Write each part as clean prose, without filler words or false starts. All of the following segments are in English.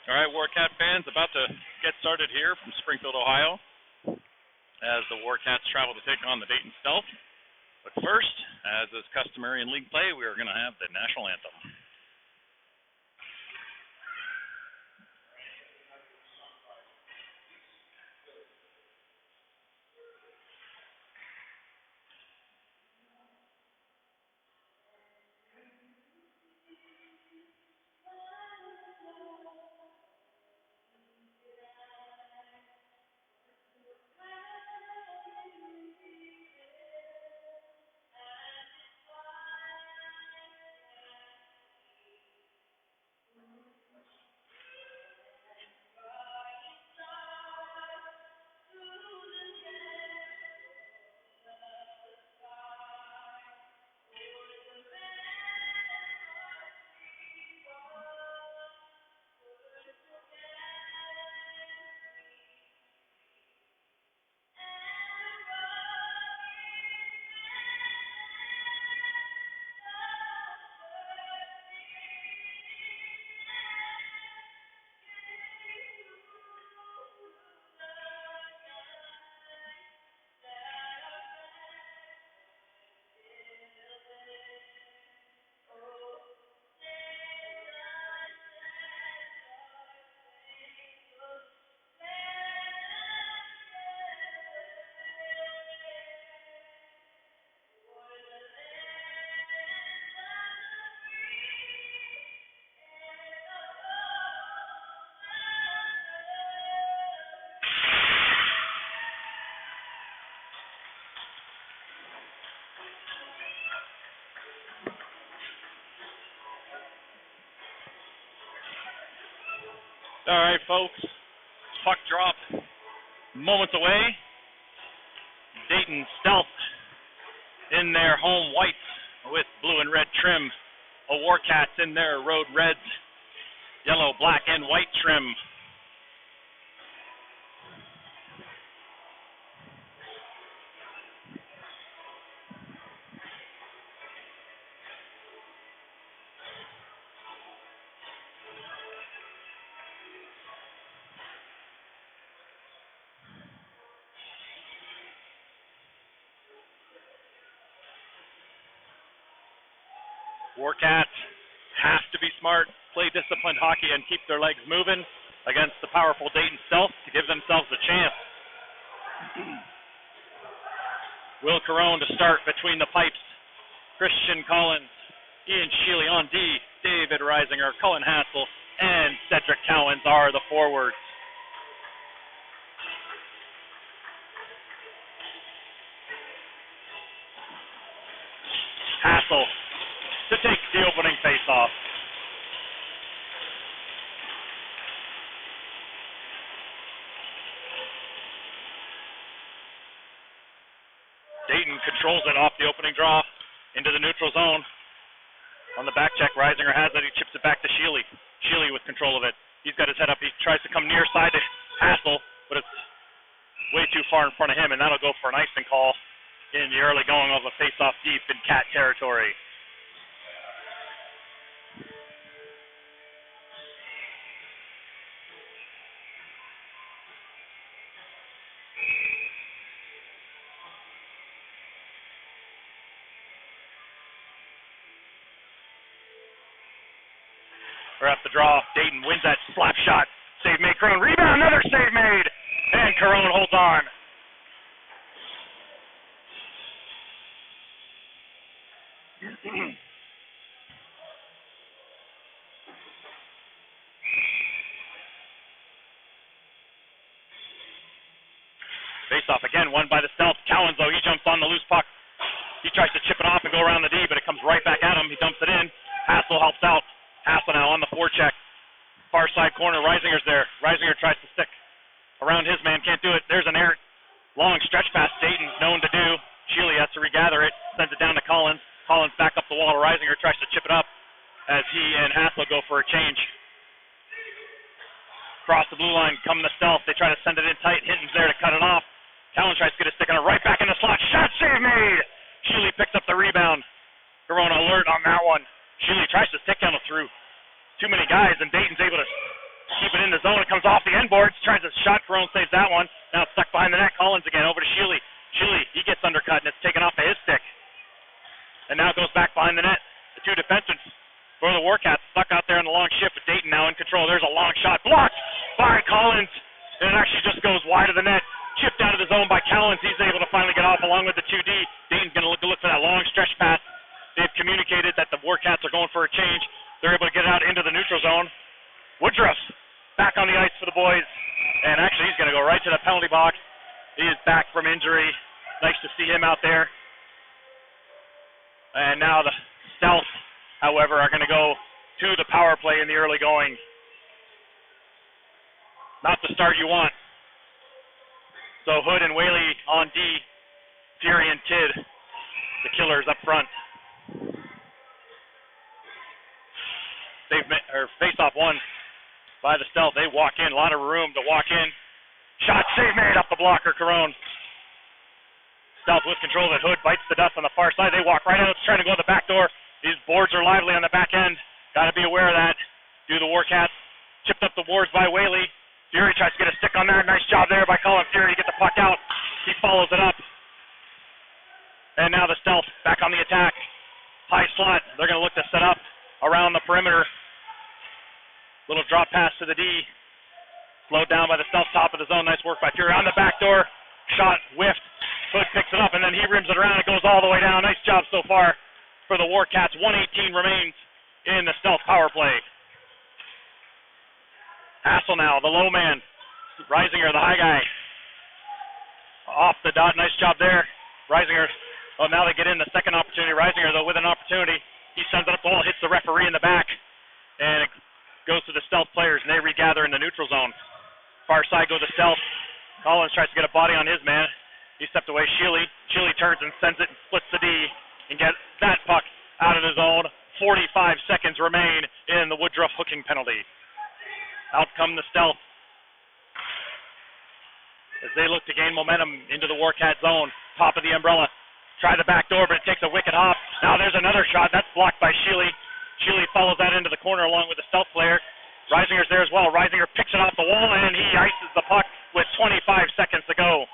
All right, Warcat fans, about to get started here from Springfield, Ohio, as the Warcats travel to take on the Dayton Stealth. But first, as is customary in league play, we are going to have the national anthem. All right, folks, puck drop moments away. Dayton Stealth in their home whites with blue and red trim. A Warcats in their road reds, yellow, black, and white trim. Warcats have to be smart, play disciplined hockey, and keep their legs moving against the powerful Dayton Stealth to give themselves a chance. Will Carone to start between the pipes. Christian Collins, Ian Sheely on D, David Reisinger, Cullen Hassel, and Cedric Cowens are the forwards. Hassel to take the opening face-off. Dayton controls it off the opening draw into the neutral zone. On the back check, Reisinger has it. He chips it back to Sheely. Sheely with control of it. He's got his head up. He tries to come near side to Hassel, but it's way too far in front of him, and that'll go for an icing call in the early going of a face-off deep in Cat territory. We're at the draw. Dayton wins that slap shot. Save made. Carone. Rebound. Another save made. And Carone holds on. Face off again. Won by the Stealth. Cowens, though, he jumps on the loose puck. He tries to chip it off and go around the D, but it comes right back at him. He dumps it in. Hassel helps out. Hassel now on the forecheck. Far side corner. Reisinger's there. Reisinger tries to stick around his man. Can't do it. There's an errant long stretch pass Dayton's known to do. Sheely has to regather it. Sends it down to Collins. Collins back up the wall. Reisinger tries to chip it up as he and Hassel go for a change. Across the blue line, come the Stealth. They try to send it in tight. Hinton's there to cut it off. Collins tries to get a stick on it right back in the slot. Shot save made. Sheely picks up the rebound. Corona alert on that one. Sheely tries to stick down through too many guys, and Dayton's able to keep it in the zone. It comes off the end boards. Tries a shot. Carone saves that one. Now it's stuck behind the net. Collins again over to Sheely. Sheely, he gets undercut, and it's taken off of his stick. And now it goes back behind the net. The two defensemen for the Warcats stuck out there in the long shift with Dayton now in control. There's a long shot. Blocked by Collins. And it actually just goes wide of the net. Chipped out of the zone by Collins. He's able to finally get off along with the 2D. Dayton's going to look for that long stretch pass. They've communicated that the Warcats are going for a change. They're able to get it out into the neutral zone. Woodruff back on the ice for the boys. And actually he's going to go right to the penalty box. He is back from injury. Nice to see him out there. And now the Stealth, however, are going to go to the power play in the early going. Not the start you want. So Hood and Whaley on D. Fury and Tidd, the killers up front. Face-off won by the Stealth. They walk in, a lot of room to walk in. Shot save made up the blocker, Carone. Stealth with control of it. Hood bites the dust on the far side. They walk right out, trying to go to the back door. These boards are lively on the back end. Got to be aware of that. Do the Warcats. Chipped up the boards by Whaley. Fury tries to get a stick on that. Nice job there by Colin Fury to get the puck out. He follows it up. And now the Stealth back on the attack. High slot. They're going to look to set up around the perimeter. Little drop pass to the D. Slowed down by the Stealth, top of the zone. Nice work by Fury on the back door. Shot whiffed. Hood picks it up, and then he rims it around. It goes all the way down. Nice job so far for the Warcats. 1:18 remains in the Stealth power play. Hassel now, the low man. Reisinger, the high guy. Off the dot. Nice job there. Reisinger. Well, now they get in the second opportunity. Reisinger, though, with an opportunity. He sends it up the wall, hits the referee in the back. And it goes to the Stealth players, and they regather in the neutral zone. Far side goes to Stealth. Collins tries to get a body on his man. He stepped away. Sheely turns and sends it and splits the D and gets that puck out of the zone. 45 seconds remain in the Woodruff hooking penalty. Out come the Stealth as they look to gain momentum into the Warcat zone. Top of the umbrella. Try the back door, but it takes a wicked hop. Now there's another shot. That's blocked by Sheely. Sheely follows that into the corner along with the Stealth player. Reisinger's there as well. Reisinger picks it off the wall, and he ices the puck with 25 seconds to go.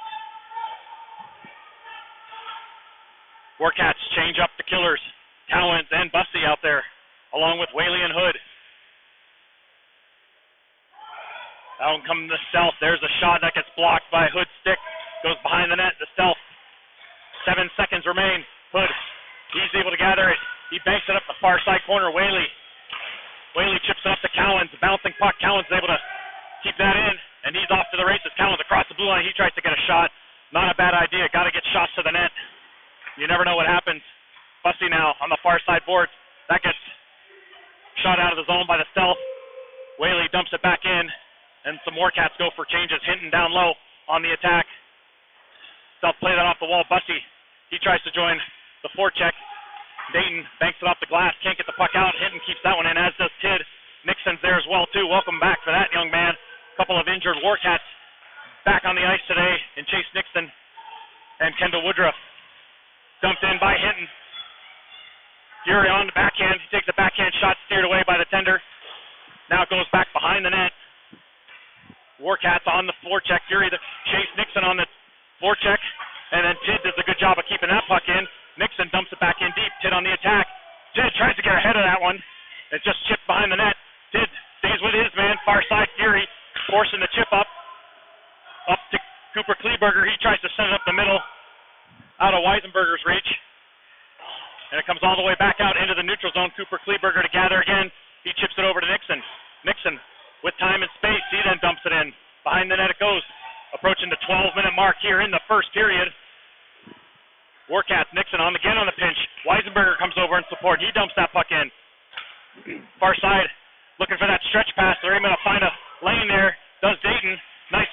Warcats change up the killers. Cowens and Bussey out there, along with Whaley and Hood. Down come the Stealth. There's a shot that gets blocked by Hood's stick. Goes behind the net. The Stealth. 7 seconds remain. Hood, he's able to gather it. He banks it up the far side corner. Whaley chips it up to Cowens. Bouncing puck. Cowens is able to keep that in, and he's off to the races. Cowens across the blue line. He tries to get a shot. Not a bad idea. Got to get shots to the net. You never know what happens. Bussey now on the far side boards. That gets shot out of the zone by the Stealth. Whaley dumps it back in, and some Warcats go for changes. Hinton down low on the attack. Stealth play that off the wall. Bussey, he tries to join the forecheck. Dayton banks it off the glass. Can't get the puck out. Hinton keeps that one in, as does Tidd. Nixon's there as well, too. Welcome back for that young man. A couple of injured Warcats back on the ice today in Chase Nixon and Kendall Woodruff. Dumped in by Hinton. Fury on the backhand. He takes a backhand shot, steered away by the tender. Now it goes back behind the net. Warcats on the forecheck. Fury to Chase Nixon on the forecheck. And then Tidd does a good job of keeping that puck in. Nixon dumps it back in deep. Tidd on the attack. Tidd tries to get ahead of that one. It's just chipped behind the net. Tidd stays with his man. Far side Fury forcing the chip up. Up to Cooper Kleberger. He tries to send it up the middle. Out of Weisenberger's reach. And it comes all the way back out into the neutral zone. Cooper Kleberger to gather again. He chips it over to Nixon. Nixon with time and space. He then dumps it in. Behind the net it goes. Approaching the 12-minute mark here in the first period. Warcats, Nixon again on the pinch. Weisenberger comes over in support. He dumps that puck in. Far side looking for that stretch pass. They're even going to find a lane there. Does Dayton. Nice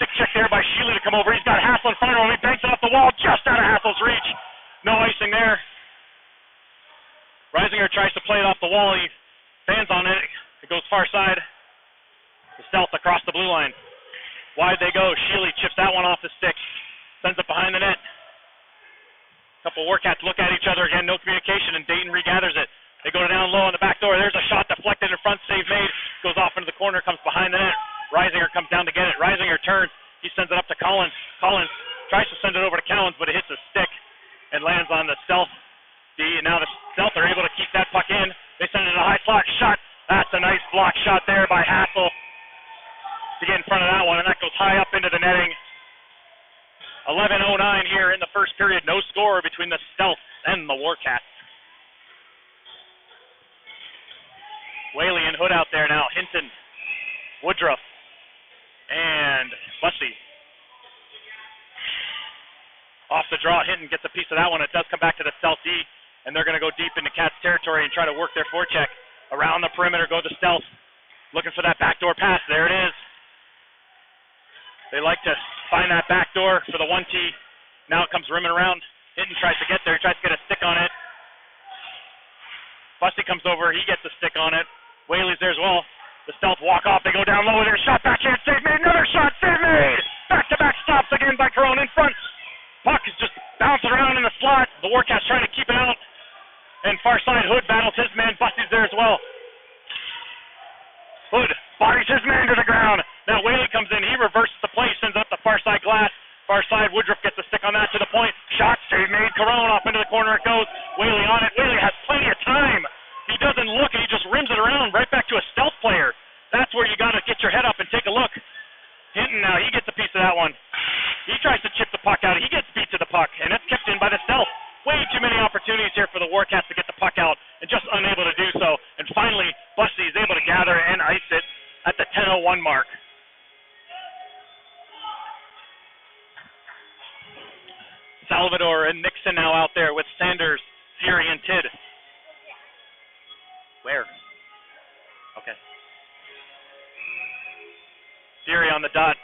stick check there by Sheely to come over. He's got Hassel in front of him. He banks it off the wall just out of Hassel's reach. No icing there. Reisinger tries to play it off the wall. He stands on it. It goes far side. The Stealth across the blue line. Wide they go. Sheely chips that one off the stick. Sends it behind the net. Couple Warcats look at each other again. No communication, and Dayton regathers it. They go down low on the back door. There's a shot deflected in front. Save made goes off into the corner, comes behind the net. Reisinger comes down to get it. Reisinger turns. He sends it up to Collins. Collins tries to send it over to Cowens, but it hits a stick and lands on the Stealth D. And now the Stealth are able to keep that puck in. They send it a high slot shot. That's a nice block shot there by Hassel to get in front of that one, and that goes high up into the netting. 11:09 here in the first period. No score between the Stealth and the Warcats. Whaley and Hood out there now. Hinton, Woodruff, and Bussey. Off the draw, Hinton gets a piece of that one. It does come back to the Stealth D, and they're going to go deep into Cats territory and try to work their forecheck. Around the perimeter go the Stealth. Looking for that backdoor pass. There it is. They like to find that backdoor for the 1T. Now it comes rimming around. Hinton tries to get there. He tries to get a stick on it. Bussey comes over. He gets a stick on it. Whaley's there as well. The Stealth walk off. They go down low. Their shot backhand. Save made. Another shot. Save made. Back-to-back stops again by Corona in front. Puck is just bouncing around in the slot. The Warcats trying to keep it out. And far side, Hood battles his man. Bussey's there as well. Hood bodies his man to the ground. Now Whaley comes in. He reverses the play. Sends up the far side glass. Far side, Woodruff gets a stick on that to the point. Shot save made. Corona off into the corner it goes. Whaley on it. Whaley has plenty of time. He doesn't look, and he just rims it around right back to a Stealth player. That's where you got to get your head up and take a look. Hinton now, he gets a piece of that one. He tries to chip the puck out. He gets beat to the puck, and it's kept in by the Stealth. Way too many opportunities here for the Warcats to get the puck out, and just unable to do so. And finally, Bussey is able to gather and ice it at the 10:01 mark. Salvador and Nixon now out there with Sanders, Fury, and Tidd. Where? Okay. Fury on the dot.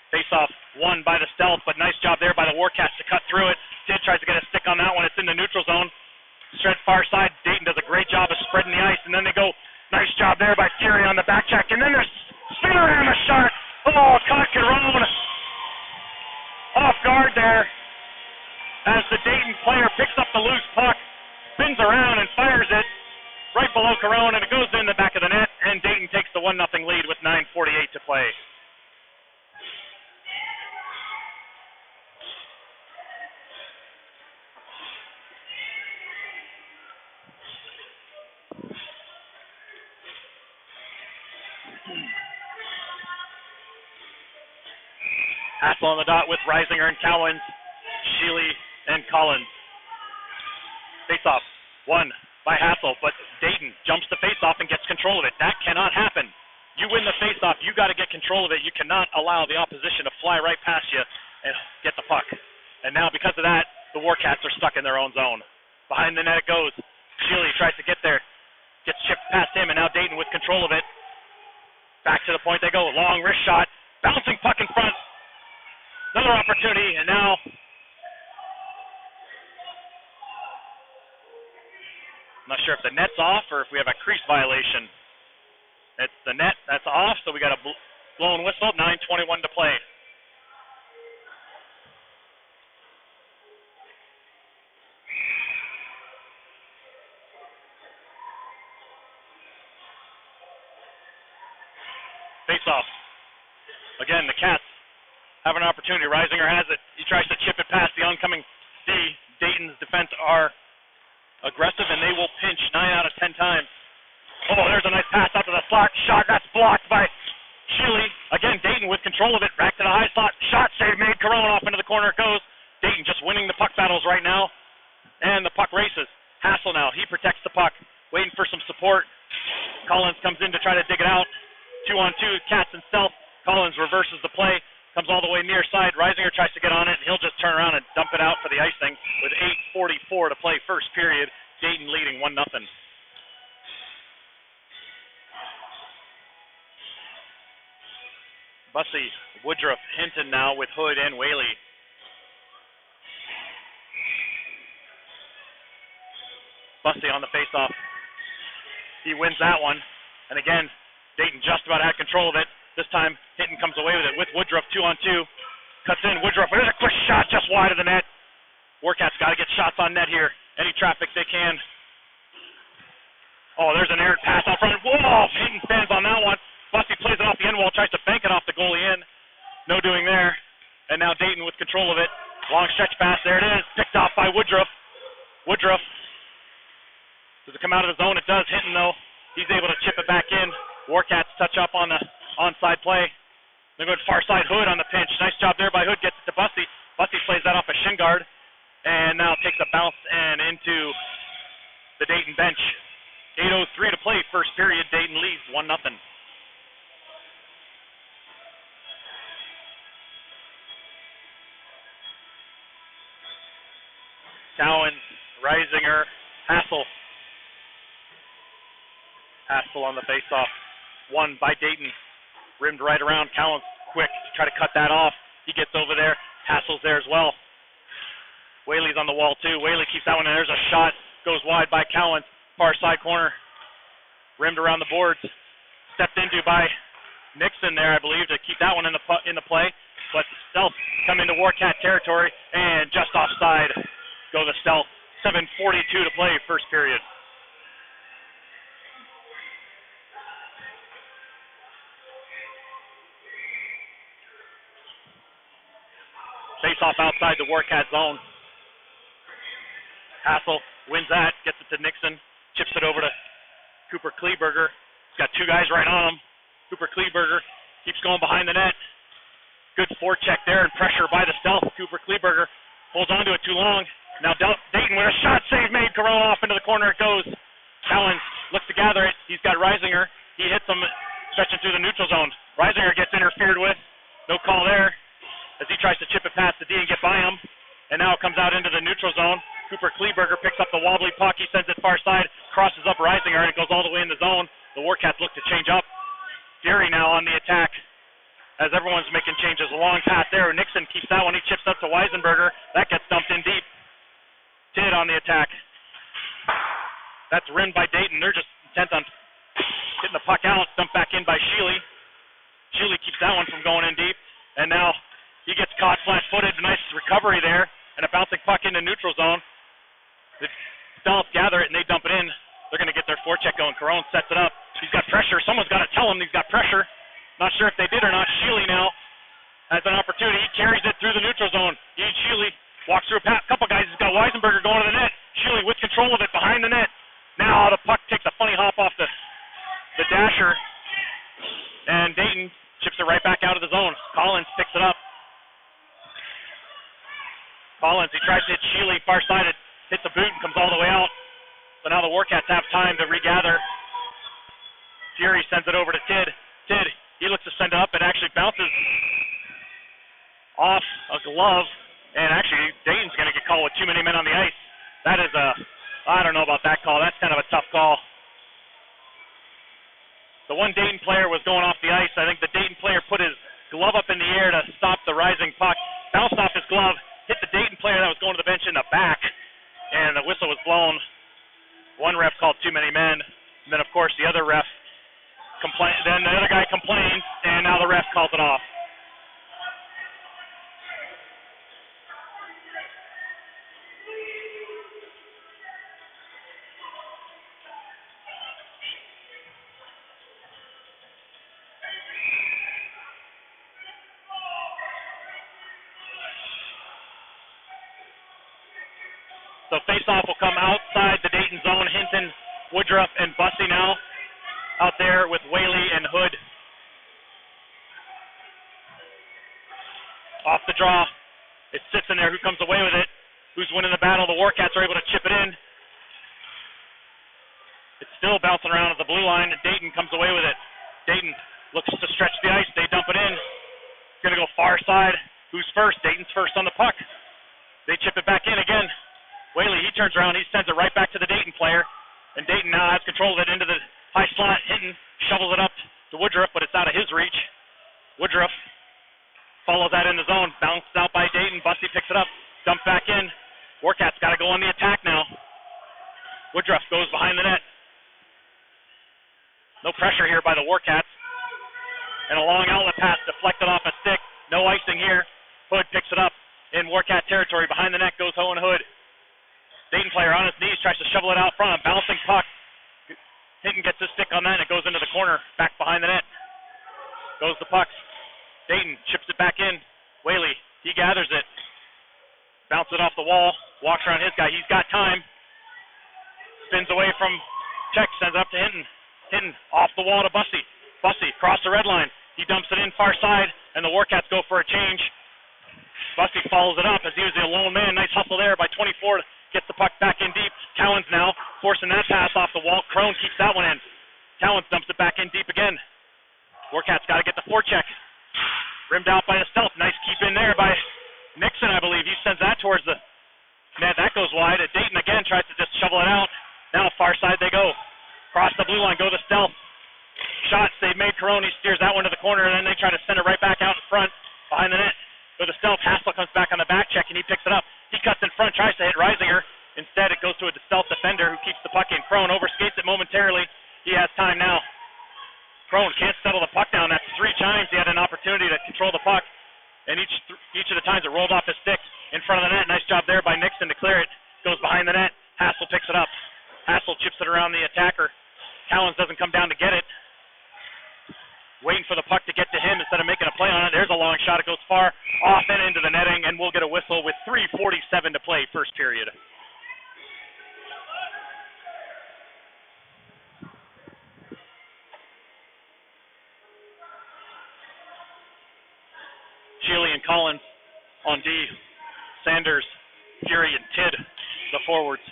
Face-off won by the Stealth, but nice job there by the Warcats to cut through it. Tidd tries to get a stick on that one. It's in the neutral zone. Straight far side. Dayton does a great job of spreading the ice, and then they go. Nice job there by Fury on the back check, and then there's Spinorama shot. Oh, caught Carone off guard there as the Dayton player picks up the loose puck, spins around and fires it right below Carone, and it goes in the back of the net, and Dayton takes the 1-0 lead with 9:48 to play. Hassel on the dot with Reisinger and Cowens, Sheely and Collins. Face-off, won by Hassel, but Dayton jumps the face-off and gets control of it. That cannot happen. You win the face-off, you got to get control of it. You cannot allow the opposition to fly right past you and get the puck. And now because of that, the Warcats are stuck in their own zone. Behind the net it goes. Sheely tries to get there, gets chipped past him, and now Dayton with control of it. Back to the point they go. Long wrist shot, bouncing puck in front. Another opportunity, and now I'm not sure if the net's off or if we have a crease violation. It's the net that's off, so we got a blown whistle. 9:21 to play. Face off. Again, the Cats have an opportunity. Reisinger has it. He tries to chip it past the oncoming D. Dayton's defense are aggressive, and they will pinch 9 out of 10 times. Oh, there's a nice pass out to the slot. Shot, that's blocked by Sheely. Again, Dayton with control of it. Back to the high slot. Shot save made. Corona off into the corner it goes. Dayton just winning the puck battles right now. And the puck races. Hassel now. He protects the puck. Waiting for some support. Collins comes in to try to dig it out. 2-on-2. Cats and Stealth. Collins reverses the play. Comes all the way near side. Reisinger tries to get on it, and he'll just turn around and dump it out for the icing with 8:44 to play first period. Dayton leading 1-0. Bussey, Woodruff, Hinton now with Hood and Whaley. Bussey on the faceoff. He wins that one. And again, Dayton just about had control of it. This time, Hinton comes away with it with Woodruff 2-on-2. Cuts in Woodruff. There's a quick shot just wide of the net. Warcats got to get shots on net here. Any traffic they can. Oh, there's an errant pass out front. Stonewall tries to bank it off the goalie in. No doing there. And now Dayton with control of it. Long stretch pass. There it is. Picked off by Woodruff. Woodruff. Does it come out of the zone? It does. Hinton, though. He's able to chip it back in. Warcats touch up on the onside play. They're going far side. Hood on the pinch. Nice job there by Hood. Gets it to Bussey. Bussey plays that off a shin guard. And now takes a bounce and into the Dayton bench. 8:03 to play. First period. Dayton leads 1-0. Cowan, Reisinger, Hassel. Hassel on the faceoff. Won by Dayton. Rimmed right around. Cowan's quick to try to cut that off. He gets over there. Hassel's there as well. Whaley's on the wall too. Whaley keeps that one, and there's a shot. Goes wide by Cowan. Far side corner. Rimmed around the boards. Stepped into by Nixon there, I believe, to keep that one in the play. But Stealth come into Warcat territory, and just offside go the Stealth. 7:42 to play, first period. Face off outside the Warcat zone. Hassel wins that, gets it to Nixon, chips it over to Cooper Kleberger. He's got two guys right on him. Cooper Kleberger keeps going behind the net. Good forecheck there and pressure by the Stealth. Cooper Kleberger holds onto it too long. Now Dayton with a shot, save made. Corona off into the corner it goes. Allen looks to gather it. He's got Reisinger. He hits him stretching through the neutral zone. Reisinger gets interfered with. No call there as he tries to chip it past the D and get by him. And now it comes out into the neutral zone. Cooper Kleberger picks up the wobbly puck. He sends it far side, crosses up Reisinger, and it goes all the way in the zone. The Warcats look to change up. Geary now on the attack as everyone's making changes. A long pass there. Nixon keeps that one. He chips up to Weisenberger. That gets dumped in deep. Tidd on the attack. That's rimmed by Dayton. They're just intent on getting the puck out. Dumped back in by Sheely. Sheely keeps that one from going in deep. And now he gets caught flat-footed. Nice recovery there. And a bouncing puck into neutral zone. The Stealth gather it and they dump it in. They're going to get their forecheck going. Carone sets it up. He's got pressure. Someone's got to tell him he's got pressure. Not sure if they did or not. Sheely now has an opportunity. He carries it through the neutral zone. Sheely walks through a couple guys. He's got Weisenberger going to the net. Sheely with control of it behind the net. Now the puck takes a funny hop off the dasher. And Dayton chips it right back out of the zone. Collins picks it up. Collins, he tries to hit Sheely far-sided. Hits a boot and comes all the way out. So now the Warcats have time to regather. Fury sends it over to Tidd. Tidd, he looks to send it up. It actually bounces off a glove. And actually, Dayton's going to get called with too many men on the ice. That is I don't know about that call. That's kind of a tough call. The one Dayton player was going off the ice. I think the Dayton player put his glove up in the air to stop the rising puck. Bounced off his glove, hit the Dayton player that was going to the bench in the back. And the whistle was blown. One ref called too many men. And then, of course, the other ref then the other guy complains, and now the ref calls it off. So face-off will come outside the Dayton zone. Hinton, Woodruff, and Bussey now out there with Whaley and Hood. Off the draw. It sits in there. Who comes away with it? Who's winning the battle? The Warcats are able to chip it in. It's still bouncing around at the blue line, and Dayton comes away with it. Dayton looks to stretch the ice. They dump it in. It's going to go far side. Who's first? Dayton's first on the puck. They chip it back in again. Whaley, he turns around. He sends it right back to the Dayton player. And Dayton now has control of it into the high slot. Hinton shovels it up to Woodruff, but it's out of his reach. Woodruff follows that in the zone. Bounced out by Dayton. Bussey picks it up. Dumped back in. Warcats got to go on the attack now. Woodruff goes behind the net. No pressure here by the Warcats. And a long outlet pass deflected off a stick. No icing here. Hood picks it up in Warcat territory. Behind the net goes Owen Hood. Dayton player on his knees tries to shovel it out front. A bouncing puck. Hinton gets his stick on that and it goes into the corner. Back behind the net. Goes the puck. Dayton chips it back in. Whaley, he gathers it. Bounces it off the wall. Walks around his guy. He's got time. Spins away from Check. Sends it up to Hinton. Hinton off the wall to Bussey. Bussey across the red line. He dumps it in far side, and the Warcats go for a change. Bussey follows it up as he was the lone man. Nice hustle there by 24. Gets the puck back in deep. Cowens now forcing that pass off the wall. Crone keeps that one in. Cowens dumps it back in deep again. Warcats got to get the forecheck. Rimmed out by the Stealth. Nice keep in there by Nixon, I believe. He sends that towards the net. That goes wide. Dayton again tries to just shovel it out. Now far side they go. Cross the blue line. Go to Stealth. Shots. They made Corone. He steers that one to the corner, and then they try to send it right back out in front behind the net. Go to Stealth. Hassel comes back on the back check, and he picks it up. He cuts in front, tries to hit Reisinger. Instead, it goes to a Stealth defender who keeps the puck in. Crone overskates it momentarily. He has time now. Crone can't settle the puck down. That's 3 times he had an opportunity to control the puck. And each of the times it rolled off his stick in front of the net. Nice job there by Nixon to clear it. Goes behind the net. Hassel picks it up. Hassel chips it around the attacker. Cowens doesn't come down to get it. Waiting for the puck to get to him instead of making a play on it. There's a long shot. It goes far off and into the netting, and we'll get a whistle with 3:47 to play, first period. Shealy and Collins on D. Sanders, Fury, and Tidd, the forwards.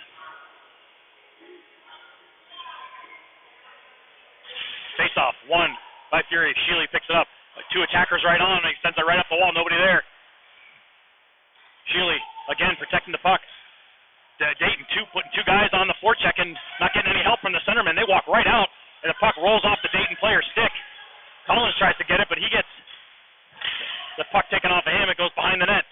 Face-off, 1 by Fury. Shealy picks it up. 2 attackers right on, and he sends it right up the wall. Nobody there. Shealy, again, protecting the puck. Dayton, putting 2 guys on the forecheck and not getting any help from the centerman. They walk right out, and the puck rolls off the Dayton player's stick. Collins tries to get it, but he gets the puck taken off of him. It goes behind the net.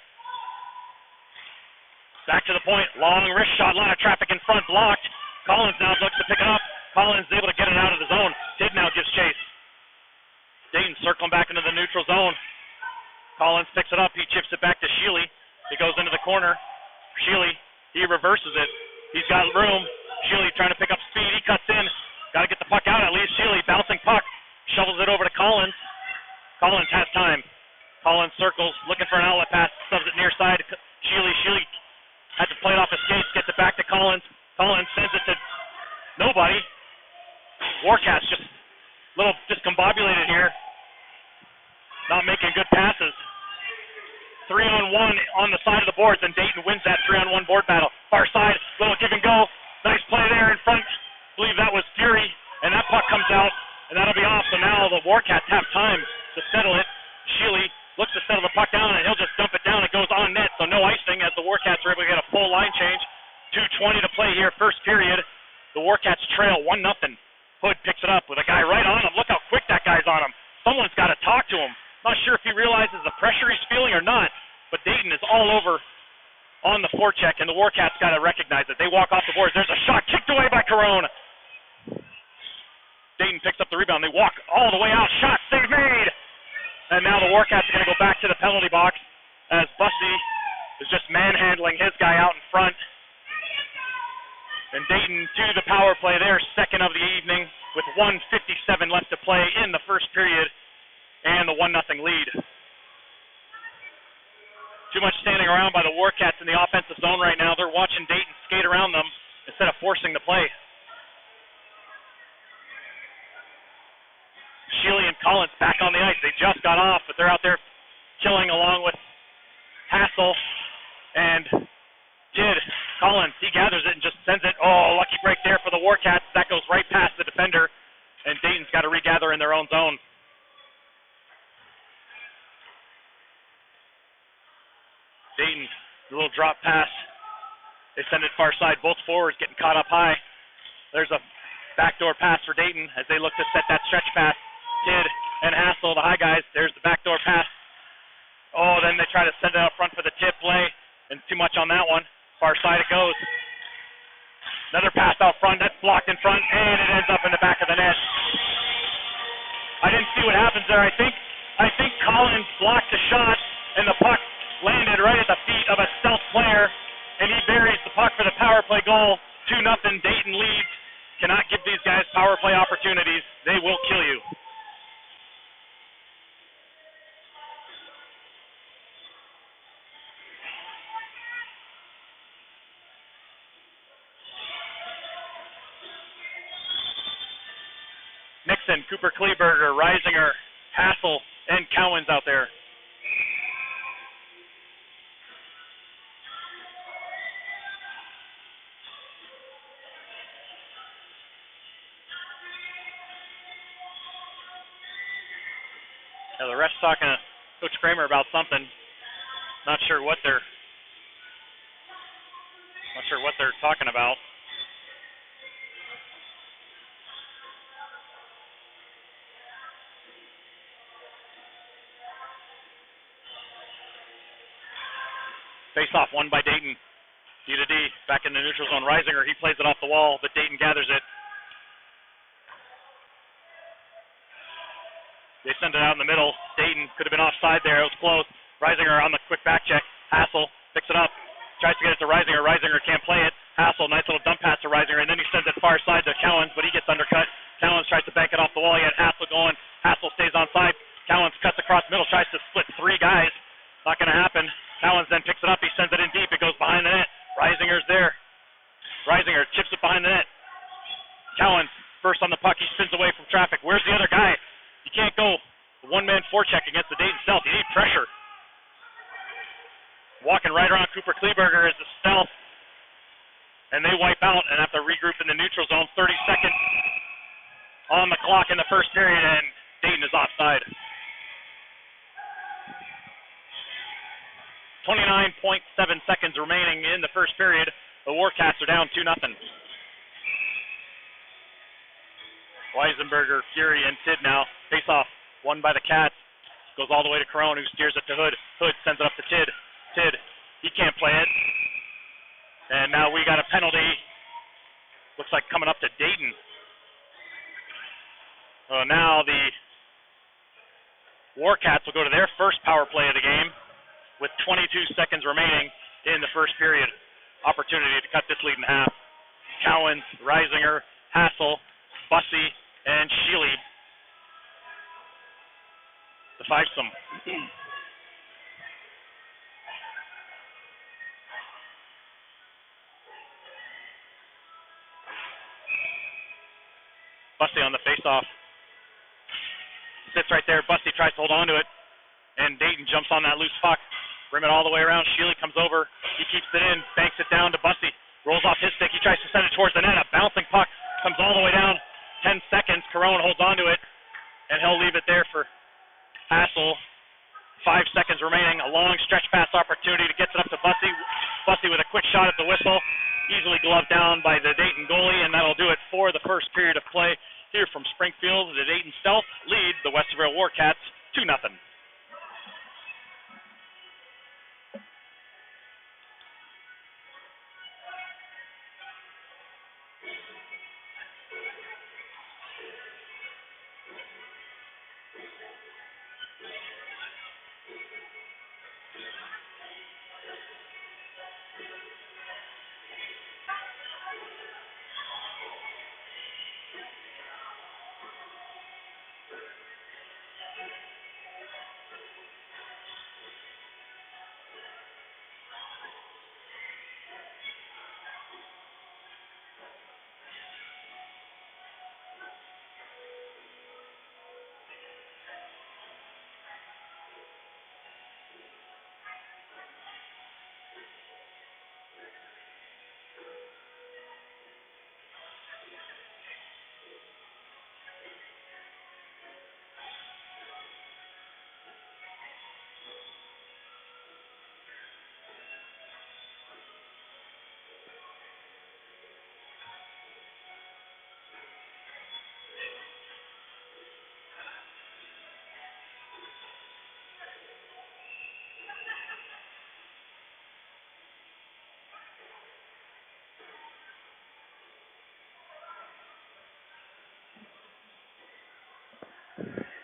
Back to the point. Long wrist shot. A lot of traffic in front. Blocked. Collins now looks to pick it up. Collins is able to get it out of the zone. Tidd now gives chase. Dayton circling back into the neutral zone. Collins picks it up. He chips it back to Shealy. He goes into the corner. Shealy, he reverses it. He's got room. Shealy trying to pick up speed. He cuts in. Got to get the puck out at least. Shealy bouncing puck. Shovels it over to Collins. Collins has time. Collins circles, looking for an outlet pass. Subs it near side. Shealy had to play it off his skates. Gets it back to Collins. Collins sends it to nobody. Warcats just a little discombobulated here. Not making good passes. 3-on-1 on the side of the boards, and Dayton wins that 3-on-1 board battle. Far side, little give and go. Nice play there in front. I believe that was Fury, and that puck comes out, and that'll be off. So now the Warcats have time to settle it. Shealy looks to settle the puck down, and he'll just dump it down. It goes on net, so no icing as the Warcats are able to get a full line change. 2:20 to play here, first period. The Warcats trail 1-0. Hood picks it up with a guy right on him. Look how quick that guy's on him. Someone's got to talk to him. Not sure if he realizes the pressure he's feeling or not, but Dayton is all over on the forecheck, and the Warcats got to recognize it. They walk off the boards. There's a shot kicked away by Corone. Dayton picks up the rebound. They walk all the way out. Shot save made. And now the Warcats are going to go back to the penalty box as Bussey is just manhandling his guy out in front. And Dayton to the power play there, second of the evening, with 1:57 left to play in the first period, and the 1-0 lead. Too much standing around by the Warcats in the offensive zone right now. They're watching Dayton skate around them instead of forcing the play. Shealy and Collins back on the ice. They just got off, but they're out there killing along with Hassel and Tidd. Collins, he gathers it and just sends it. Oh, lucky break there for the Warcats. That goes right past the defender, and Dayton's got to regather in their own zone. Dayton, a little drop pass. They send it far side. Both forwards getting caught up high. There's a backdoor pass for Dayton as they look to set that stretch pass. Tidd and Hassel, the high guys. There's the backdoor pass. Oh, then they try to send it up front for the tip play, and too much on that one. Far side it goes. Another pass out front. That's blocked in front, and it ends up in the back of the net. I didn't see what happens there. I think Collins blocked the shot, and the puck landed right at the feet of a Stealth player, and he buries the puck for the power play goal. 2-0. Dayton leads. Cannot give these guys power play opportunities. They will kill you. Dayton, Cooper Kleberger, Reisinger, Hassel, and Cowens out there. Now the ref's talking to Coach Kramer about something. Not sure what they're talking about. Face-off won by Dayton. D to D, back in the neutral zone. Reisinger, he plays it off the wall, but Dayton gathers it. They send it out in the middle. Dayton could have been offside there. It was close. Reisinger on the quick back check. Hassel picks it up. Tries to get it to Reisinger. Reisinger can't play it. Hassel, nice little dump pass to Reisinger, and then he sends it far side to Cowens, but he gets undercut. Cowens tries to bank it off the wall. He had Hassel going. Hassel stays on side. Cowens cuts across the middle, tries to split three guys. Not going to happen. Cowens then picks it up. He sends it in deep. It goes behind the net. Reisinger's there. Reisinger chips it behind the net. Cowens first on the puck. He spins away from traffic. Where's the other guy? You can't go one-man forecheck against the Dayton Stealth. You need pressure. Walking right around Cooper Kleberger is the Stealth. And they wipe out and have to regroup in the neutral zone. 30 seconds on the clock in the first period, and Dayton is offside. 29.7 seconds remaining in the first period. The Warcats are down 2-0. Weisenberger, Fury, and Tid now. Face-off, won by the Cats. Goes all the way to Corone, who steers it to Hood. Hood sends it up to Tid. Tid, he can't play it. And now we got a penalty. Looks like coming up to Dayton. Now the Warcats will go to their first power play of the game with 22 seconds remaining in the first period. Opportunity to cut this lead in half. Cowens, Reisinger, Hassel, Bussey, and Sheely. The fivesome. Bussey on the face-off. Sits right there. Bussey tries to hold on to it. And Dayton jumps on that loose puck. Rim it all the way around. Sheely comes over. He keeps it in. Banks it down to Bussey. Rolls off his stick. He tries to send it towards the net. A bouncing puck comes all the way down. 10 seconds. Corone holds on to it. And he'll leave it there for Hassel. 5 seconds remaining. A long stretch pass opportunity to get it up to Bussey. Bussey with a quick shot at the whistle. Easily gloved down by the Dayton goalie. And that'll do it for the first period of play here from Springfield. The Dayton Stealth lead the Westerville Warcats 2-0.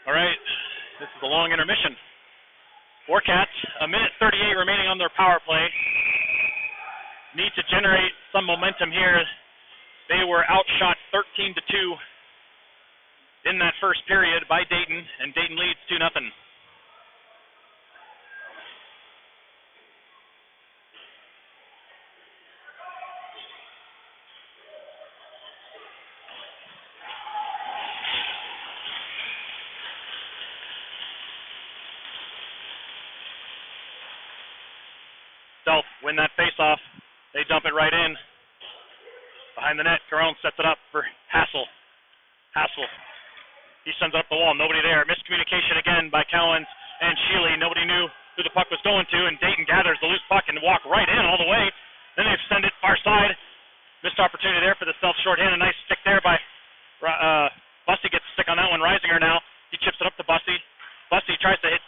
All right, this is a long intermission. Warcats, 1:38 remaining on their power play. Need to generate some momentum here. They were outshot 13-2 in that first period by Dayton, and Dayton leads 2-0. win that face-off. They dump it right in. Behind the net, Carone sets it up for Hassel. Hassel. He sends it up the wall. Nobody there. Miscommunication again by Cowens and Sheely. Nobody knew who the puck was going to, and Dayton gathers the loose puck and walk right in all the way. Then they send it far side. Missed opportunity there for the Stealth shorthand. A nice stick there by Bussey. Gets a stick on that one. Reisinger now. He chips it up to Bussey. Bussey tries to hit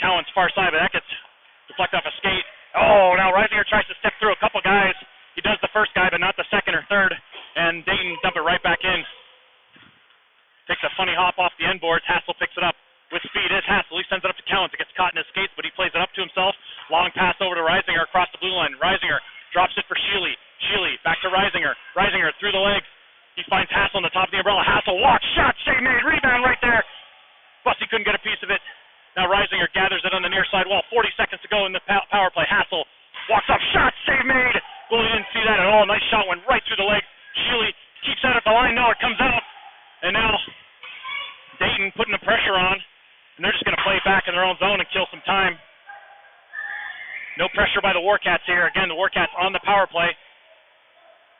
Cowens far side, but that gets deflected off a skate. Oh, now Reisinger tries to step through a couple guys. He does the first guy, but not the second or third. And Dayton dump it right back in. Takes a funny hop off the end boards. Hassel picks it up with speed. Is Hassel. He sends it up to Cowens. It gets caught in his skates, but he plays it up to himself. Long pass over to Reisinger across the blue line. Reisinger drops it for Sheely. Sheely back to Reisinger. Reisinger through the legs. He finds Hassel on the top of the umbrella. Hassel walks, shot, save made, rebound right there. Bussey couldn't get a piece of it. Now Reisinger gathers it on the near side wall. 40 seconds to go in the power play. Hassel walks up, shot, save made. Goalie didn't see that at all. Nice shot, went right through the legs. Sheely keeps that at the line. No, it comes out. And now Dayton putting the pressure on, and they're just going to play back in their own zone and kill some time. No pressure by the Warcats here. Again, the Warcats on the power play.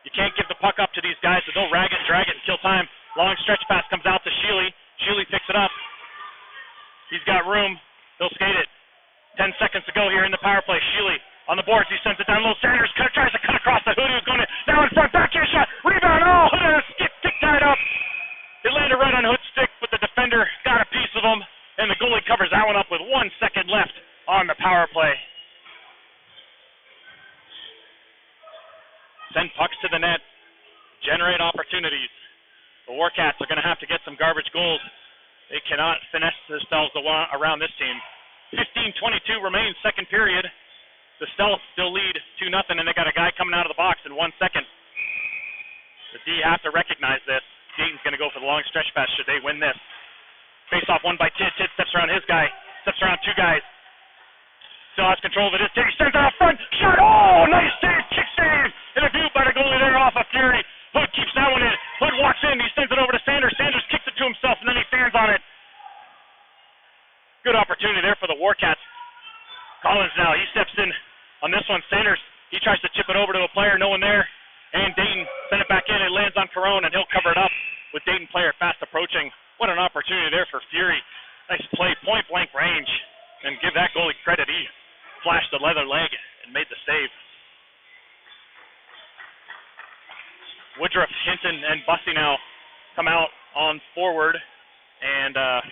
You can't give the puck up to these guys, so they'll rag it and drag it and kill time. Long stretch pass comes out to Sheely. Sheely picks it up. He's got room. He'll skate it. 10 seconds to go here in the power play. Sheely on the boards. He sends it down low. Sanders tries to cut across the hood. Who's going to now in front. Backhand shot. Rebound. Oh, hood has stick tied up. It landed right on Hood's stick, but the defender got a piece of him, and the goalie covers that one up with 1 second left on the power play. Send pucks to the net. Generate opportunities. The Warcats are going to have to get some garbage goals. They cannot finesse themselves around this team. 15:22 remains, second period. The Stealth still lead 2-0, and they got a guy coming out of the box in 1 second. The D have to recognize this. Dayton's going to go for the long stretch pass should they win this. Face off one by Tidd. Tidd steps around his guy. Steps around two guys. Still has control of it. Tidd sends it out front. Shot. Oh, nice save. Kick save. And a view by the goalie there off of Fury. Hood keeps that one in. Hood walks in. He sends it over to Sanders. Sanders kicks it to himself, and then he stands on it. Good opportunity there for the Warcats. Collins now. He steps in on this one. Sanders, he tries to chip it over to a player. No one there. And Dayton sent it back in. It lands on Carone, and he'll cover it up with Dayton player fast approaching. What an opportunity there for Fury. Nice play, point-blank range. And give that goalie credit. He flashed the leather leg and made the save. Woodruff, Hinton, and Bussey now come out on forward. And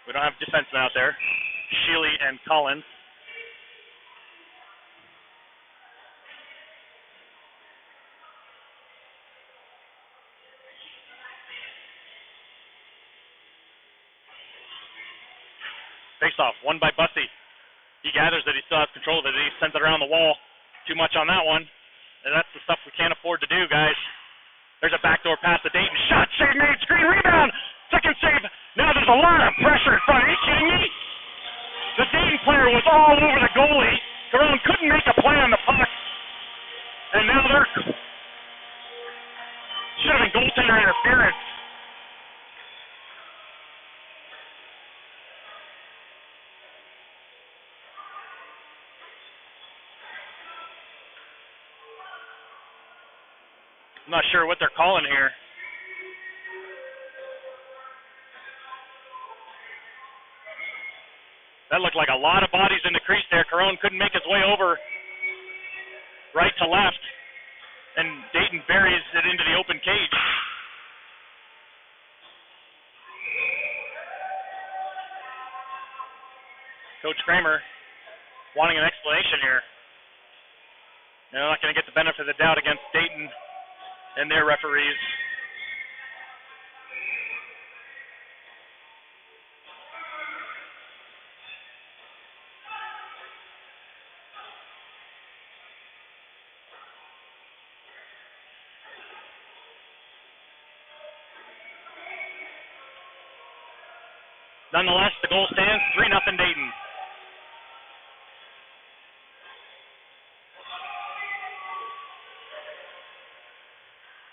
we don't have defensemen out there. Sheely and Collins. Face-off, won by Bussey. He gathers that he still has control of it. He sends it around the wall. Too much on that one. And that's the stuff we can't afford to do, guys. There's a backdoor pass to Dayton. Shot, save made, screen, rebound. Second save. Now there's a lot of pressure in front. Are you kidding me? The Dayton player was all over the goalie. Carone couldn't make a play on the puck. And now they're... Should have been goaltender interference. I'm not sure what they're calling here. That looked like a lot of bodies in the crease there. Carone couldn't make his way over right to left. And Dayton buries it into the open cage. Coach Kramer wanting an explanation here. They're not going to get the benefit of the doubt against Dayton and their referees. Nonetheless, the goal stands 3-0 Dayton.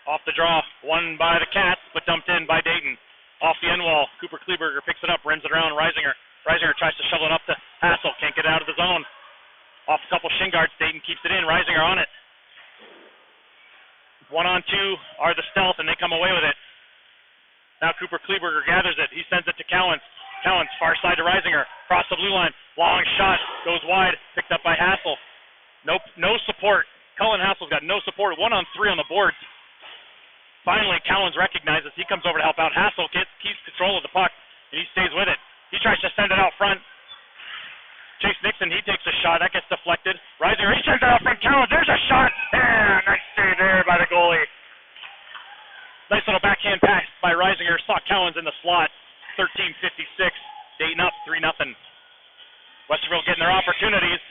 Off the draw, won by the Cats, but dumped in by Dayton. Off the end wall, Cooper Kleberger picks it up, rims it around Reisinger. Reisinger tries to shovel it up to Hassel, can't get it out of the zone. Off a couple shin guards, Dayton keeps it in. Reisinger on it. 1-on-2 are the Stealth, and they come away with it. Now Cooper Kleberger gathers it. He sends it to Cowens. Cowens, far side to Reisinger. Across the blue line. Long shot. Goes wide. Picked up by Hassel. No support. Cullen Hassel's got no support. 1-on-3 on the boards. Finally, Cowens recognizes. He comes over to help out. Hassel keeps control of the puck, and he stays with it. He tries to send it out front. Chase Nixon, he takes a shot. That gets deflected. Reisinger, he sends it out front. Cowens, there's a shot. And nice save there by the goalie. Nice little backhand pass by Reisinger. Saw Cowens in the slot. 13:56. Dayton up 3-0. Westerville getting their opportunities.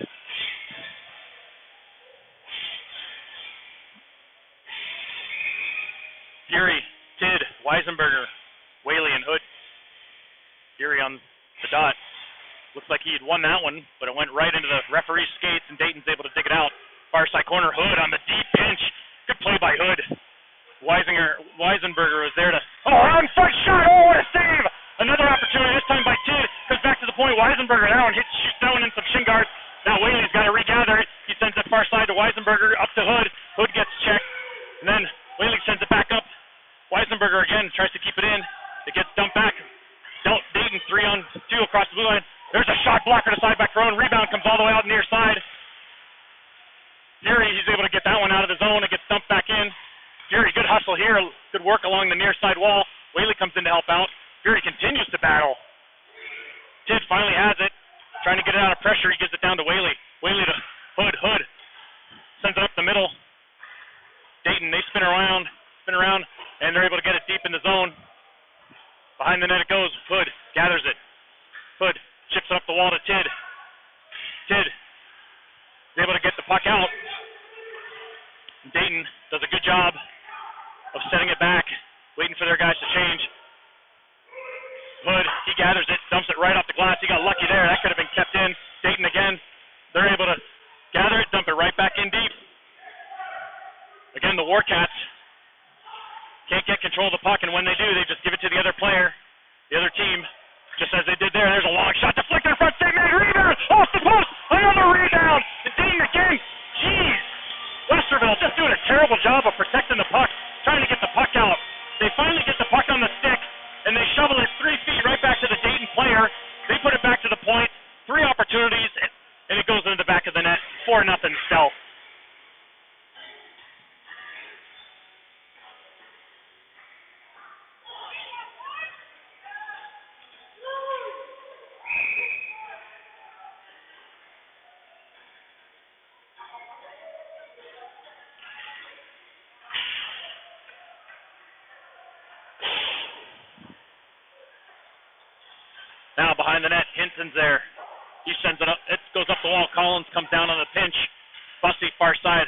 Fury, Tidd, Weisenberger, Whaley, and Hood. Fury on the dot. Looks like he had won that one, but it went right into the referee's skates, and Dayton's able to dig it out. Far side corner, Hood on the deep pinch. Good play by Hood. Weisenberger was there to... Oh, on front shot! Oh, what a save! Another opportunity, this time by Tidd. Comes back to the point. Weisenberger now and shoots down in some shin guards. Now Whaley's got to regather it. He sends it far side to Weisenberger, up to Hood. Hood gets checked, and then Whaley sends it back up. Weisenberger again tries to keep it in. It gets dumped back. Dayton 3-on-2 across the blue line. There's a shot blocker to side back row, and rebound comes all the way out near side. Fury, he's able to get that one out of the zone. It gets dumped back in. Fury, good hustle here. Good work along the near side wall. Whaley comes in to help out. Fury continues to battle. Tidd finally has it. Trying to get it out of pressure. He gives it down to Whaley. Whaley to Hood. Hood sends it up the middle. Dayton, they spin around, and they're able to get it deep in the zone. Behind the net it goes. Hood gathers it. Hood chips it up the wall to Tidd. Tidd is able to get the puck out. Dayton does a good job of setting it back, waiting for their guys to change. Hood, he gathers it, dumps it right off the glass. He got lucky there. That could have been kept in. Dayton again. They're able to gather it, dump it right back in deep. Again, the Warcats can't get control of the puck, and when they do, they just give it to the other player, the other team, just as they did there. There's a long shot, deflected in front, save made, rebound, off the post, another rebound, and Dayton again. Jeez, Westerville just doing a terrible job of protecting the puck, trying to get the puck out. They finally get the puck on the stick, and they shovel it 3 feet right back to the Dayton player. They put it back to the point, 3 opportunities, and it goes into the back of the net, 4-0 Stealth. Now behind the net, Hinson's there. He sends it up. It goes up the wall. Collins comes down on the pinch. Bussey far side.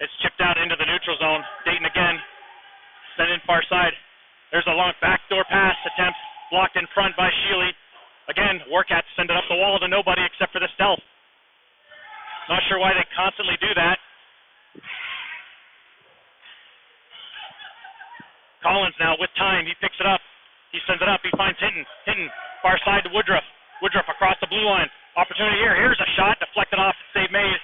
It's chipped out into the neutral zone. Dayton again. Sent in far side. There's a long backdoor pass attempt. Blocked in front by Sheely. Again, Warcats send it up the wall to nobody except for the Stealth. Not sure why they constantly do that. Collins now with time. He picks it up. He sends it up. He finds Hinton. Hinton far side to Woodruff. Woodruff across the blue line. Opportunity here. Here's a shot. Deflected off. Save made.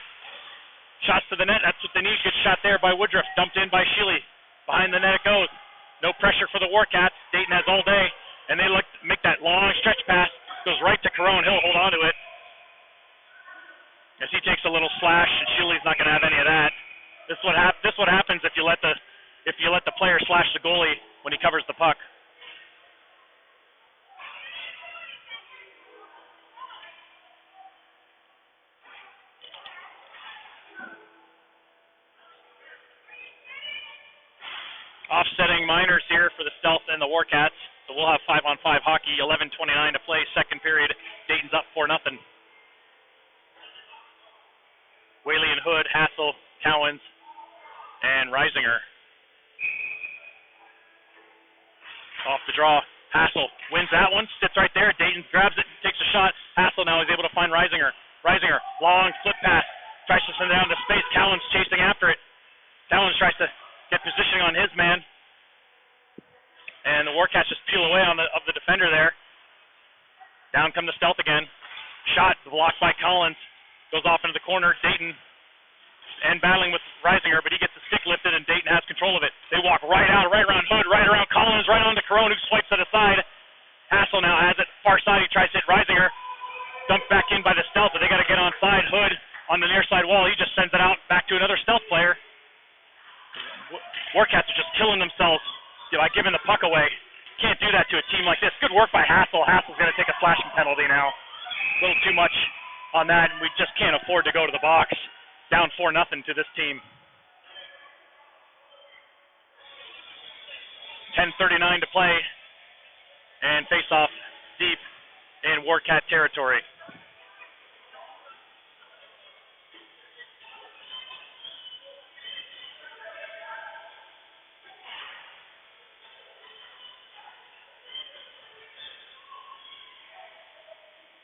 Shots to the net. That's what they need. Good shot there by Woodruff. Dumped in by Sheely. Behind the net it goes. No pressure for the Warcats. Dayton has all day. And they make that long stretch pass. Goes right to Carone. He'll hold on to it. As he takes a little slash, and Sheely's not going to have any of that. This is what happens if you let the player slash the goalie when he covers the puck. Offsetting minors here for the Stealth and the Warcats. So we'll have 5-on-5 hockey, 11:29 to play, second period. Dayton's up 4-0. Whaley and Hood, Hassel, Cowens, and Reisinger. Off the draw. Hassel wins that one, sits right there. Dayton grabs it, takes a shot. Hassel now is able to find Reisinger. Reisinger, long flip pass, tries to send it down to space. Cowens chasing after it. Cowens tries to get positioning on his man. And the Warcats just peel away of the defender there. Down come the Stealth again. Shot blocked by Collins. Goes off into the corner. Dayton and battling with Reisinger, but he gets the stick lifted, and Dayton has control of it. They walk right out, right around Hood, right around Collins, right on to Carone, who swipes it aside. Hassel now has it. Far side, he tries to hit Reisinger. Dumped back in by the stealth, but they got to get on side. Hood on the near side wall. He just sends it out back to another stealth player. Warcats are just killing themselves by giving the puck away. Can't do that to a team like this. Good work by Hassel. Hassel's going to take a slashing penalty now. A little too much on that, and we just can't afford to go to the box. Down 4-0 to this team. 10:39 to play, and face off deep in Warcat territory.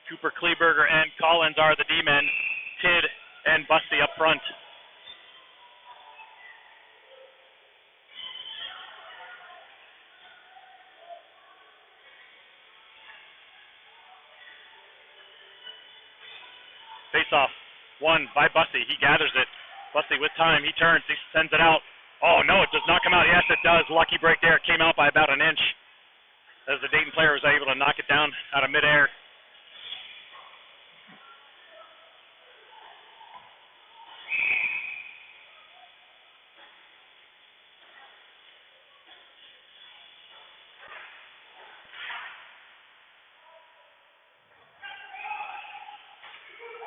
Cooper, Kleberger, and Collins are the D-men. Tidd and Busty up front. Face-off, won by Busty. He gathers it. Busty with time. He turns. He sends it out. Oh, no, it does not come out. Yes, it does. Lucky break there. It came out by about an inch as the Dayton player was able to knock it down out of midair.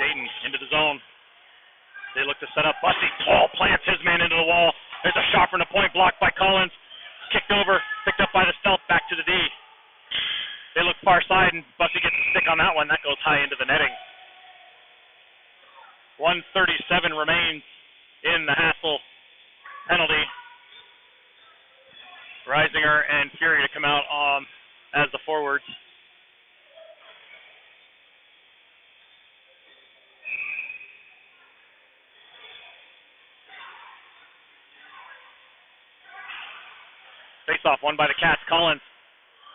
Dayton into the zone. They look to set up. Busty plants his man into the wall. There's a shot from the point, blocked by Collins. Kicked over, picked up by the stealth, back to the D. They look far side, and Busty gets a stick on that one. That goes high into the netting. 1:37 remains in the Hassel penalty. Reisinger and Fury to come out as the forwards. Face-off won by the Cats. Collins,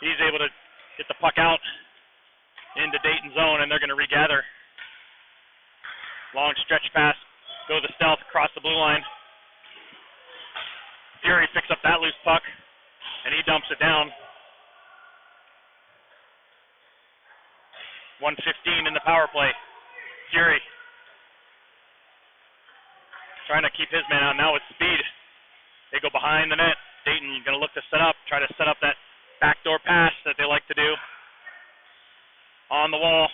he's able to get the puck out into Dayton zone, and they're going to regather. Long stretch pass, go the stealth, across the blue line. Fury picks up that loose puck, and he dumps it down. 1:15 in the power play. Fury trying to keep his man out now with speed. They go behind the net. Dayton going to look to try to set up that backdoor pass that they like to do. On the wall.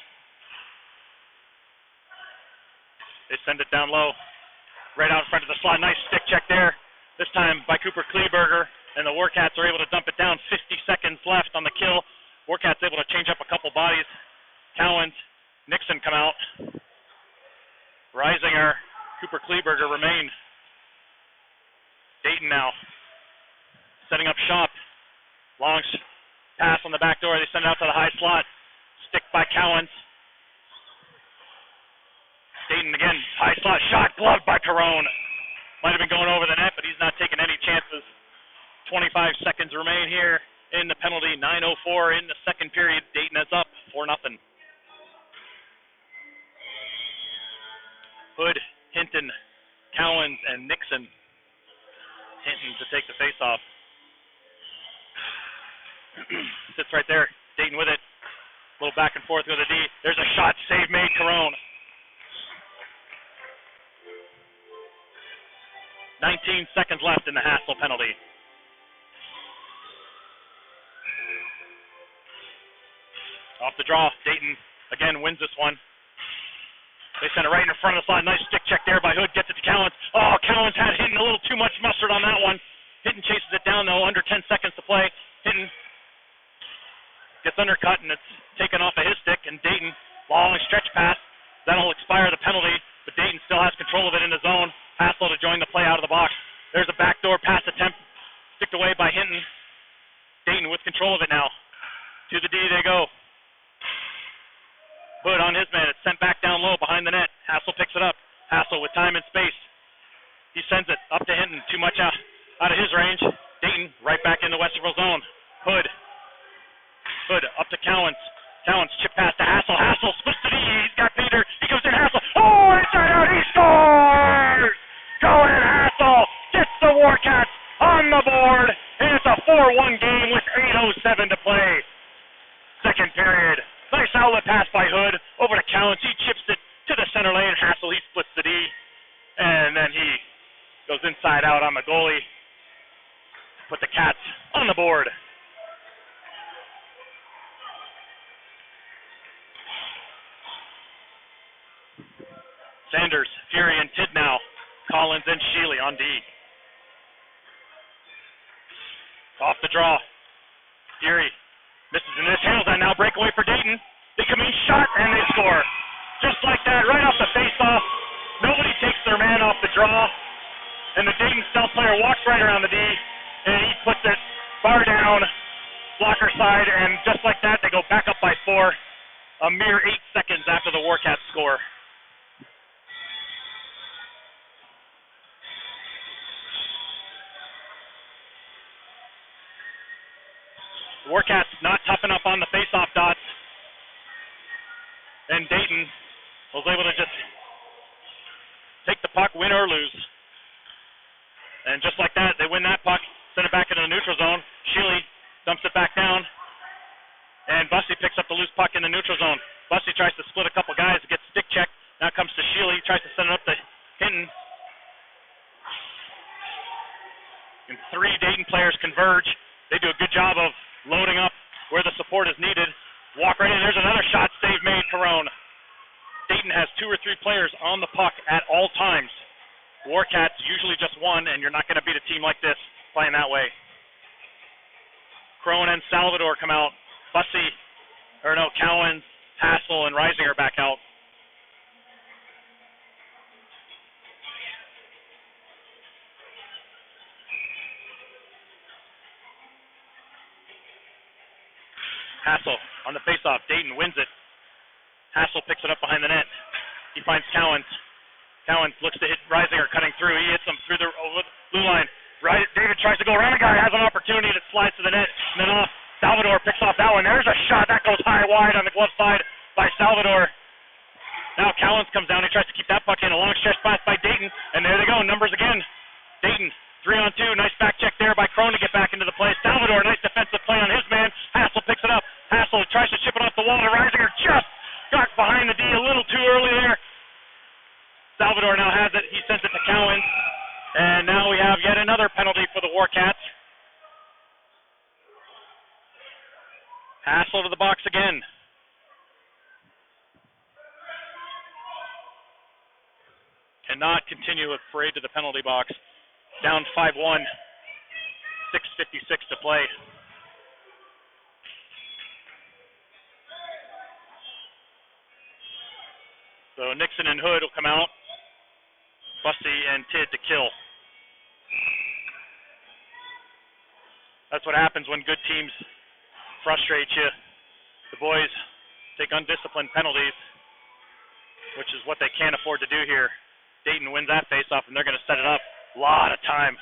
They send it down low. Right out in front of the slot. Nice stick check there. This time by Cooper Kleberger. And the Warcats are able to dump it down. 50 seconds left on the kill. Warcats able to change up a couple bodies. Cowens, Nixon come out. Reisinger, Cooper Kleberger remain. Dayton now setting up shop. Long pass on the back door. They send it out to the high slot. Stick by Cowens. Dayton again, high slot shot, gloved by Carone. Might have been going over the net, but he's not taking any chances. 25 seconds remain here in the penalty. 9:04 in the second period. Dayton is up 4-0. Hood, Hinton, Cowens, and Nixon. Hinton to take the face-off. Sits right there. Dayton with it. A little back and forth with the D. There's a shot. Save made. Carone. 19 seconds left in the Hassel penalty. Off the draw. Dayton again wins this one. They send it right in front of the slot. Nice stick check there by Hood. Gets it to Cowens. Oh, Cowens had Hinton a little too much mustard on that one. Hinton chases it down, though. Under 10 seconds to play. Hinton gets undercut, and it's taken off of his stick. And Dayton, long stretch pass. That'll expire the penalty, but Dayton still has control of it in the zone. Hassel to join the play out of the box. There's a backdoor pass attempt. Sticked away by Hinton. Dayton with control of it now. To the D they go. Hood on his man. It's sent back down low behind the net. Hassel picks it up. Hassel with time and space. He sends it up to Hinton. Too much out of his range. Dayton right back in the Westerville zone. Hood up to Cowens. Cowens chip pass to Hassel. Hassel splits the D. He's got paid there. He comes in, Hassel. Oh, inside out, he scores! Colin Hassel gets the Warcats on the board, and it's a 4-1 game with 8:07 to play. Second period. Nice outlet pass by Hood over to Callens. He chips it to the center lane. Hassel, he splits the D, and then he goes inside out on the goalie. Put the Cats on the board. Sanders, Fury, and Tidnow. Collins and Sheely on D. Off the draw. Fury misses in this, handles that now. Breakaway for Dayton. They come in, shot, and they score. Just like that, right off the face-off. Nobody takes their man off the draw. And the Dayton stealth player walks right around the D, and he puts it far down, blocker side, and just like that, they go back up by 4, a mere 8 seconds after the Warcats score. Warcats not tough enough on the face-off dots, and Dayton was able to just take the puck, win or lose. And just like that, they win that puck, send it back into the neutral zone. Sheely dumps it back down, and Bussey picks up the loose puck in the neutral zone. Bussey tries to split a couple guys, gets stick check. Now comes to Sheely, tries to send it up to Hinton. And 3 Dayton players converge. They do a good job of loading up where the support is needed. Walk right in. There's another shot save made, Carone. Dayton has 2 or 3 players on the puck at all times. Warcats usually just 1, and you're not going to beat a team like this playing that way. Crone and Salvador come out. Cowens, Hassel, and Reisinger back out. Hassel on the faceoff. Dayton wins it. Hassel picks it up behind the net. He finds Cowens. Cowens looks to hit Reisinger cutting through. He hits him through the blue line. David tries to go around a guy, has an opportunity that slides to the net, and then off. Salvador picks off that one. There's a shot. That goes high wide on the glove side by Salvador. Now Cowens comes down. He tries to keep that puck in. A long stretch pass by Dayton, and there they go. Numbers again. Dayton, 3-on-2. Nice back check there by Crone to get back into the play. Salvador, nice defensive play on his man. Hassel picks it up. Hassel tries to chip it off the wall to Reisinger. Just got behind the D a little too early there. Salvador now has it. He sends it to Cowens. And now we have yet another penalty for the Warcats. Hassel to the box again. Cannot continue with parade to the penalty box. Down 5-1. 6:56 to play. So Nixon and Hood will come out. Bussey and Tidd to kill. That's what happens when good teams frustrate you. The boys take undisciplined penalties, which is what they can't afford to do here. Dayton wins that faceoff, and they're going to set it up. A lot of time.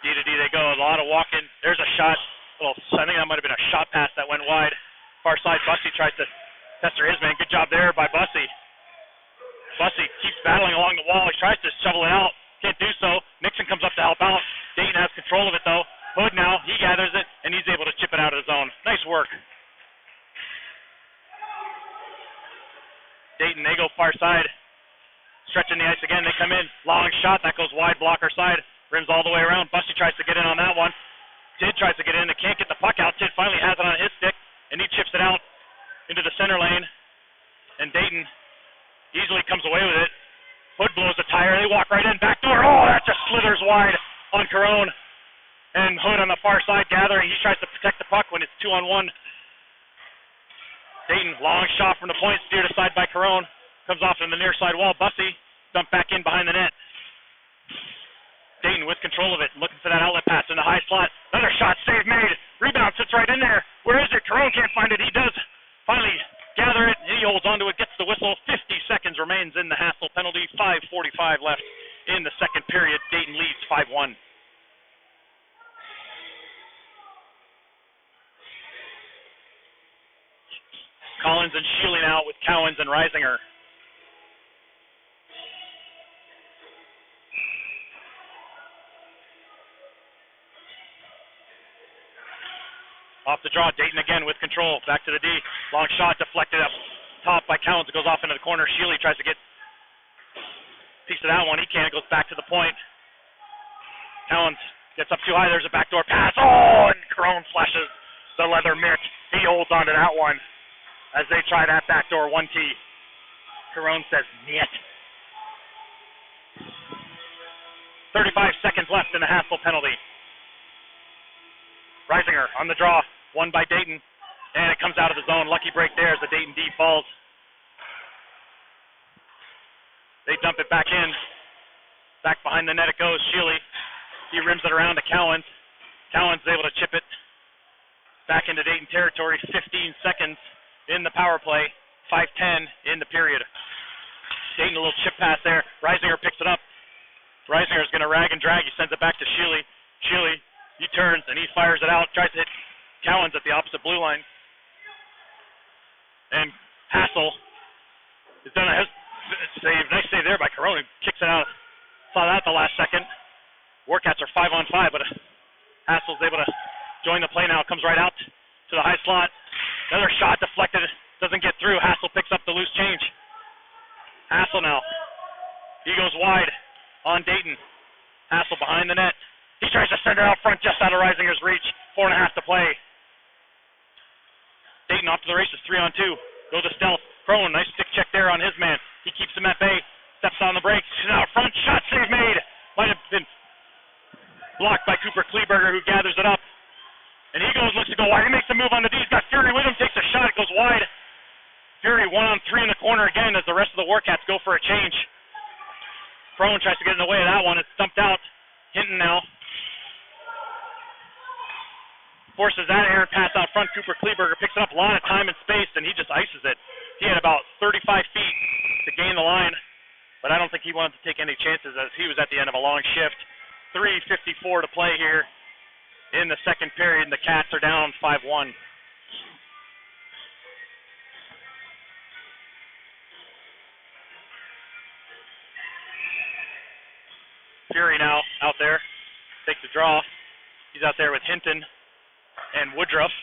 D to D they go. A lot of walking. There's a shot. I think that might have been a shot pass that went wide. Far side, Bussey tries to pester his man. Good job there by Bussey. Bussey keeps battling along the wall. He tries to shovel it out. Can't do so. Nixon comes up to help out. Dayton has control of it, though. Hood now, he gathers it, and he's able to chip it out of his own. Nice work. Dayton, they go far side. Stretching the ice again. They come in. Long shot. That goes wide, blocker side. Rims all the way around. Bussey tries to get in on that one. Tidd tries to get in. They can't get the puck out. Tidd finally has it on his stick, and he chips it out into the center lane. And Dayton easily comes away with it. Hood blows a tire. They walk right in. Back door. Oh, that just slithers wide on Carone. And Hood on the far side gathering. He tries to protect the puck when it's 2-on-1. Dayton, long shot from the point, steered aside by Carone. Comes off in the near side wall. Bussey dumped back in behind the net. Dayton with control of it, looking for that outlet pass in the high slot. Another shot, save made. Rebound sits right in there. Where is it? Carone can't find it. He does finally gather it. He holds onto it, gets the whistle. 50 seconds remains in the Hassel penalty. 5:45 left in the second period. Dayton leads 5-1. Collins and Sheely now with Cowens and Reisinger. Off the draw, Dayton again with control. Back to the D. Long shot deflected up top by Cowens. It goes off into the corner. Sheely tries to get a piece of that one. He can't. It goes back to the point. Cowens gets up too high. There's a backdoor pass. Oh, and Crone flashes the leather mitt. He holds on to that one as they try that backdoor 1T. Carone says, niet. 35 seconds left in the Hassel penalty. Reisinger on the draw, won by Dayton, and it comes out of the zone. Lucky break there as the Dayton D falls. They dump it back in. Back behind the net it goes. Sheely, he rims it around to Cowens. Cowens is able to chip it back into Dayton territory. 15 seconds in the power play. 5:10 in the period. Dayton a little chip pass there. Reisinger picks it up. Reisinger is going to rag and drag. He sends it back to Sheely. Sheely, he turns and he fires it out. Tries to hit Cowens at the opposite blue line. And Hassel has done a save. Nice save there by Corona. Kicks it out. Saw that at the last second. Warcats are 5-on-5, but Hassel's able to join the play now. Comes right out to the high slot. Another shot deflected. Doesn't get through. Hassel picks up the loose change. Hassel now. He goes wide on Dayton. Hassel behind the net. He tries to send it out front just out of Reisinger's reach. 4.5 to play. Dayton off to the races. 3-on-2. Go to stealth. Crone, nice stick check there on his man. He keeps him at bay. Steps on the brakes. Out front. Shot save made. Might have been blocked by Cooper Kleberger, who gathers it up. And he goes, looks to go wide. He makes a move on the D. He's got Fury with him. Takes a shot. It goes wide. Fury 1-on-3 in the corner again as the rest of the Warcats go for a change. Crone tries to get in the way of that one. It's stumped out. Hinton now forces that errant pass out front. Cooper Kleberger picks it up. A lot of time and space, and he just ices it. He had about 35 feet to gain the line, but I don't think he wanted to take any chances as he was at the end of a long shift. 3:54 to play here in the second period, and the Cats are down 5-1. Fury now out there, takes the draw. He's out there with Hinton and Woodruff.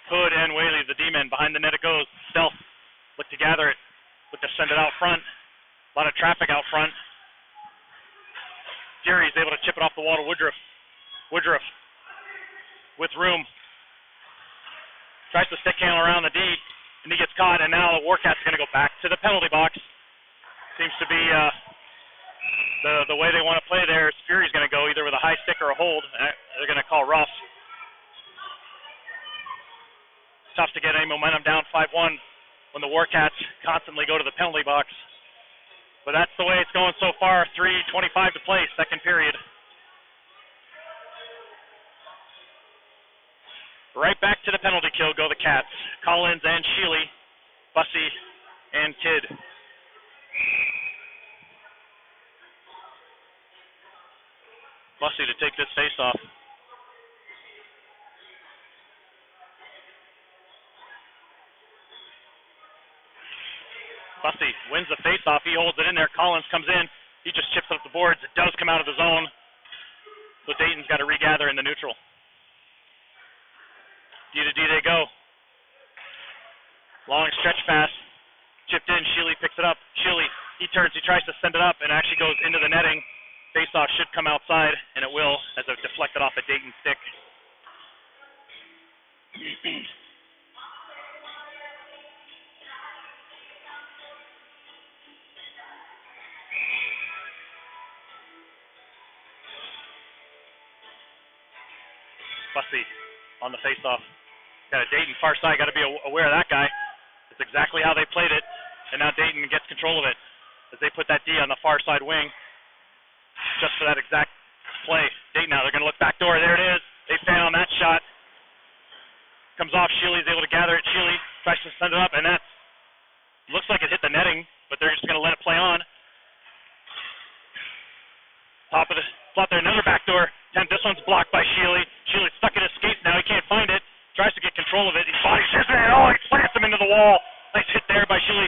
Hood and Whaley, the D-men. Behind the net it goes. Stealth, look to gather it. Look to send it out front. A lot of traffic out front. Fury's able to chip it off the wall to Woodruff. Woodruff with room. Tries to stick handle around the D, and he gets caught, and now the Warcats are going to go back to the penalty box. Seems to be the way they want to play there. Is Fury's going to go either with a high stick or a hold. They're going to call rough. Tough to get any momentum down 5-1 when the Warcats constantly go to the penalty box. But that's the way it's going so far. 3:25 to play, second period. Right back to the penalty kill go the Cats. Collins and Sheely, Bussey and Kidd. Bussey to take this face-off. Bussey wins the face-off. He holds it in there. Collins comes in. He just chips up the boards. It does come out of the zone. So Dayton's got to regather in the neutral. D to D they go. Long stretch pass. Chipped in. Sheely picks it up. Sheely, he turns. He tries to send it up and actually goes into the netting. Face-off should come outside, and it will as it deflected off a Dayton stick. Bussey on the face-off. Got a Dayton far side. Got to be aware of that guy. It's exactly how they played it, and now Dayton gets control of it as they put that D on the far side wing. Just for that exact play. Dayton now, they're going to look back door. There it is. They fan on that shot. Comes off. Sheely's able to gather it. Sheely tries to send it up, and that looks like it hit the netting, but they're just going to let it play on. Top of the slot there. Another back door. This one's blocked by Sheely. Sheely's stuck in his skates now. He can't find it. Tries to get control of it. He body shifts it. Oh, he slams him into the wall. Nice hit there by Sheely.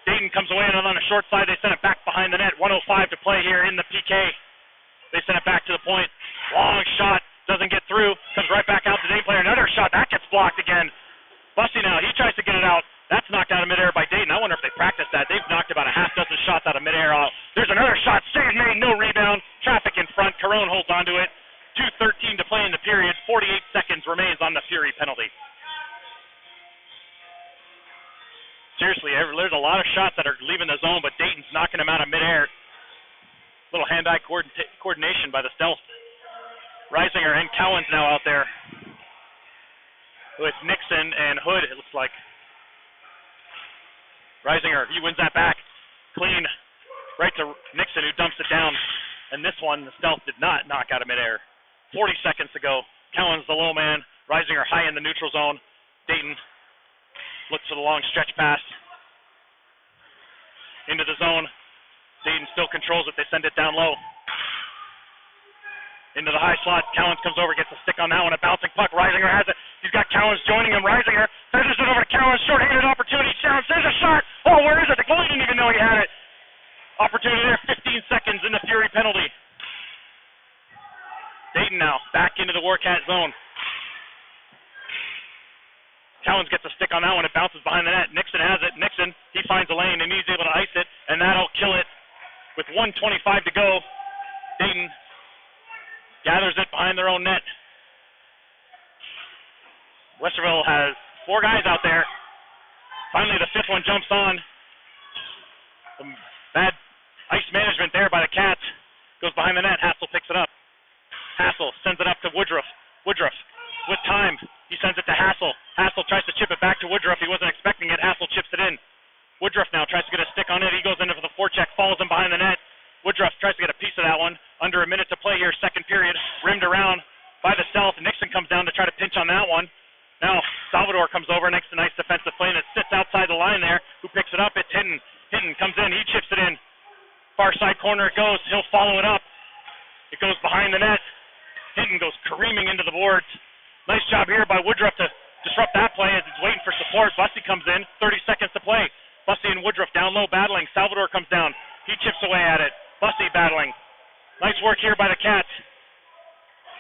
Dayton comes away, and on the short side, they send it back behind the net. 1:05 to play here in the PK. They send it back to the point. Long shot. Doesn't get through. Comes right back out to Dayton. blocked again. Bussy now, he tries to get it out. That's knocked out of midair by Dayton. I wonder if they practiced that. They've knocked about a half dozen shots out of midair. There's another shot. Save made, no rebound. Traffic in front. Carone holds onto it. 2:13 to play in the period. 48 seconds remains on the Fury penalty. Seriously, there's a lot of shots that are leaving the zone, but Dayton's knocking them out of midair. Little hand-eye coordination by the Stealth. Reisinger and Cowens now out there with Nixon and Hood, it looks like. Reisinger, he wins that back. Clean right to Nixon, who dumps it down. And this one, the Stealth did not knock out of midair. 40 seconds to go. Cowens, the low man. Reisinger high in the neutral zone. Dayton looks for the long stretch pass into the zone. Dayton still controls it. They send it down low. Into the high slot. Cowens comes over, gets a stick on that one. A bouncing puck. Reisinger has it. He's got Cowens joining him. Reisinger sends it over to Cowens. Short-handed opportunity. Cowens, there's a shot. Oh, where is it? The goalie didn't even know he had it. Opportunity there. 15 seconds in the Fury penalty. Dayton now back into the Warcat zone. Cowens gets a stick on that one. It bounces behind the net. Nixon has it. Nixon, he finds a lane, and he's able to ice it, and that'll kill it. With 1:25 to go, Dayton gathers it behind their own net. Westerville has 4 guys out there. Finally, the 5th one jumps on. Some bad ice management there by the Cats. Goes behind the net. Hassel picks it up. Hassel sends it up to Woodruff. Woodruff with time. He sends it to Hassel. Hassel tries to chip it back to Woodruff. He wasn't expecting it. Hassel chips it in. Woodruff now tries to get a stick on it. He goes into for the forecheck, follows him behind the net. Woodruff tries to get a piece of that one. Under a minute to play here, second period. Rimmed around by the Stealth. Nixon comes down to try to pinch on that one. Now Salvador comes over next to nice defensive play, and it sits outside the line there. Who picks it up? It's Hinton. Hinton comes in. He chips it in. Far side corner it goes. He'll follow it up. It goes behind the net. Hinton goes careening into the boards. Nice job here by Woodruff to disrupt that play as he's waiting for support. Bussy comes in. 30 seconds to play. Bussy and Woodruff down low battling. Salvador comes down. He chips away at it. Bussy battling. Nice work here by the Cats.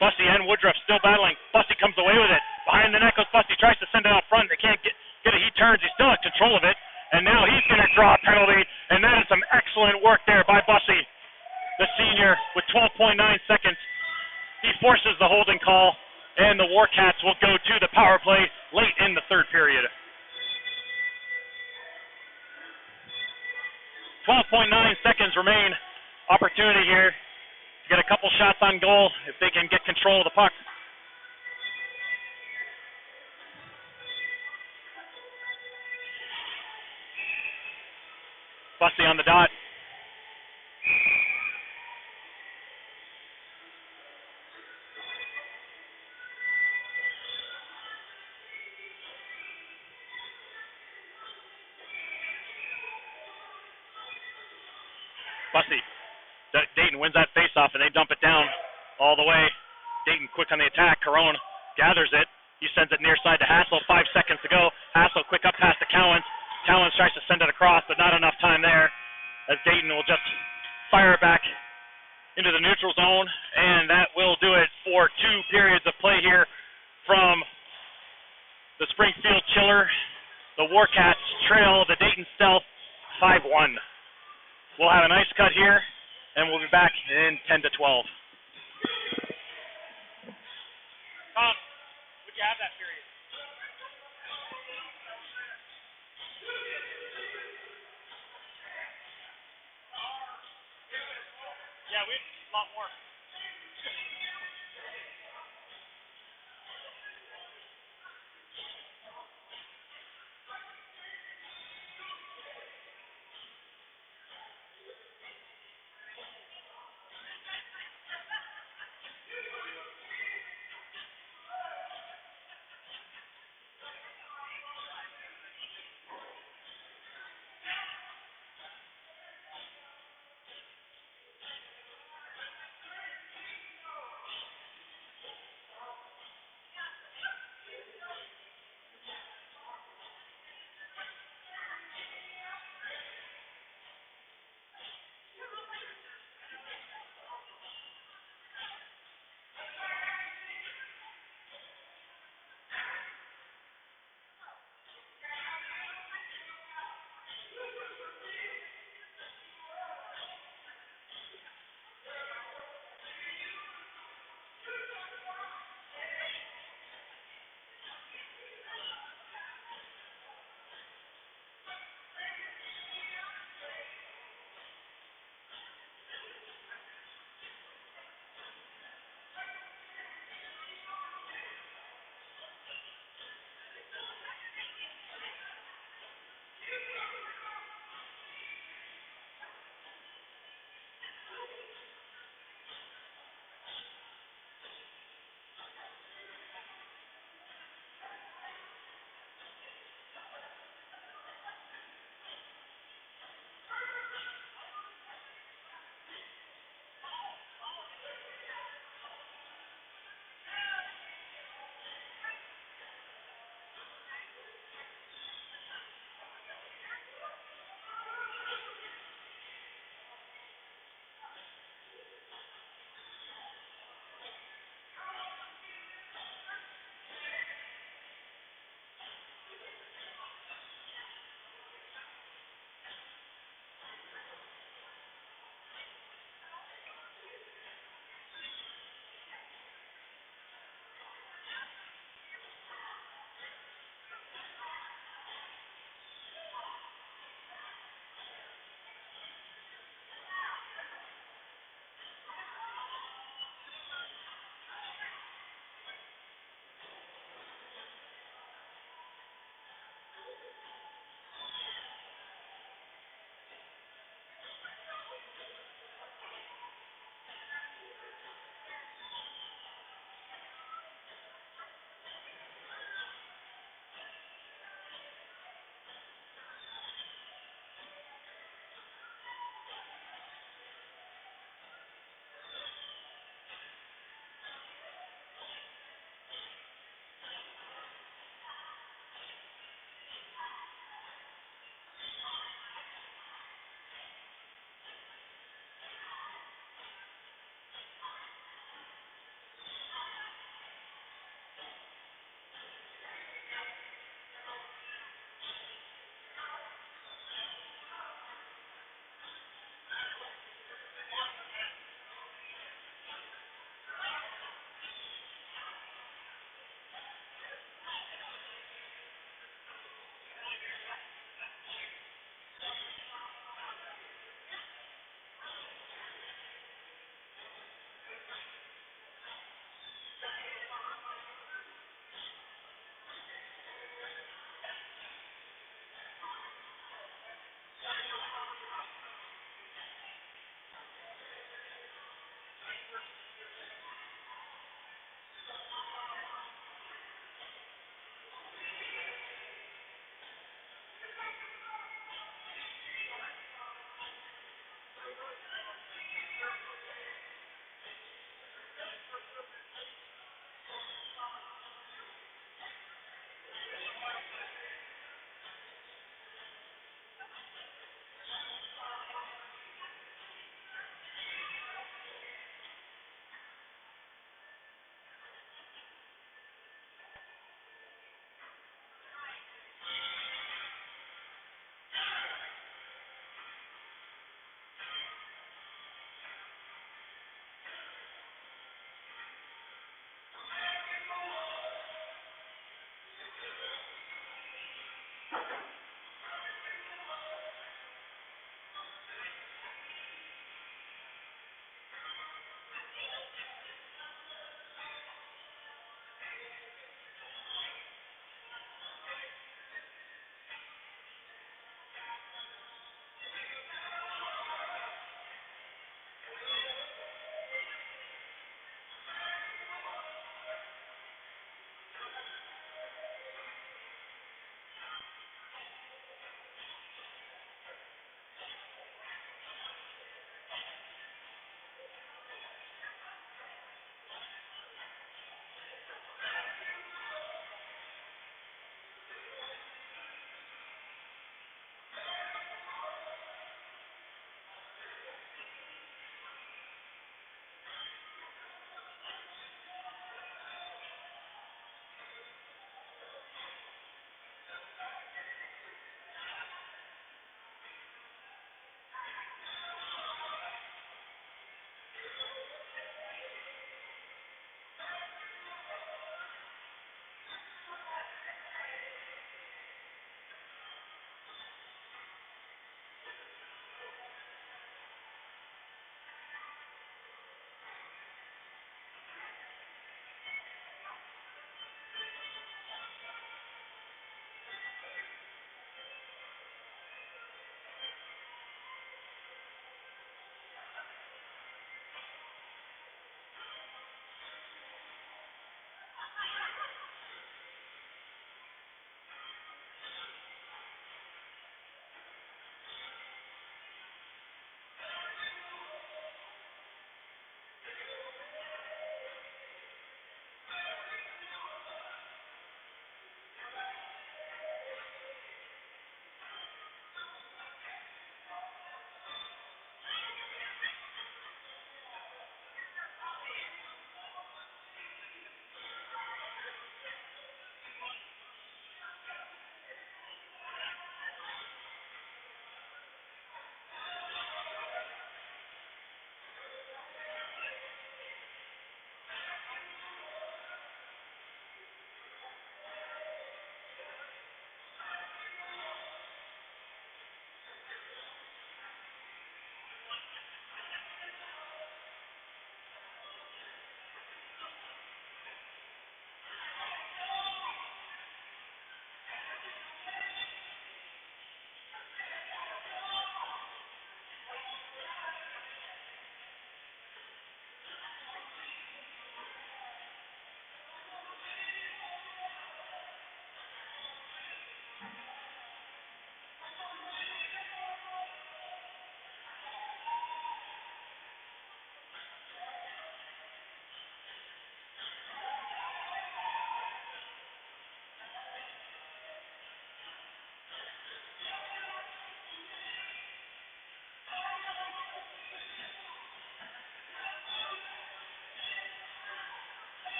Bussy and Woodruff still battling. Bussy comes away with it. Behind the net goes Bussy. Tries to send it out front. They can't get it. He turns. He's still in control of it. And now he's going to draw a penalty. And that is some excellent work there by Bussy, the senior, with 12.9 seconds. He forces the holding call, and the Warcats will go to the power play late in the third period. 12.9 seconds remain. Opportunity here to get a couple shots on goal if they can get control of the puck. Bussy on the dot. Bussy. Dayton wins that faceoff, and they dump it down all the way. Dayton quick on the attack. Carone gathers it. He sends it near side to Hassel. 5 seconds to go. Hassel quick up pass to Cowens. Cowens tries to send it across, but not enough time there, as Dayton will just fire it back into the neutral zone, and that will do it for 2 periods of play here from the Springfield Chiller. The Warcats trail the Dayton Stealth 5-1. We'll have an ice cut here, and we'll be back in 10 to 12. Tom, would you have that period? Yeah, we have a lot more.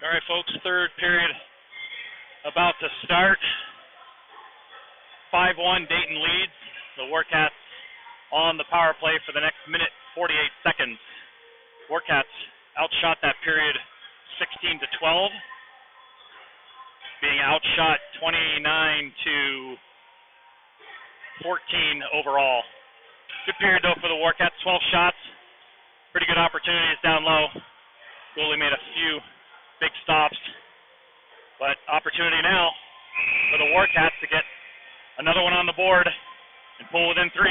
All right, folks, third period about to start. 5-1, Dayton leads. The Warcats on the power play for the next minute, 48 seconds. Warcats outshot that period 16-12, being outshot 29-14 overall. Good period, though, for the Warcats. 12 shots, pretty good opportunities down low. Goalie made a few big stops, but opportunity now for the Warcats to get another one on the board and pull within 3.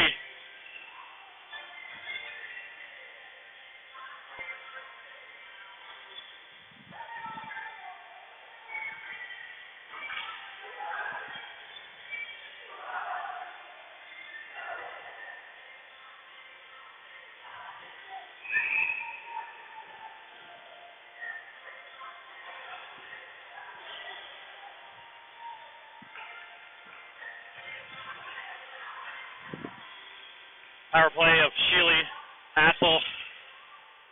Power play of Sheely, Hassel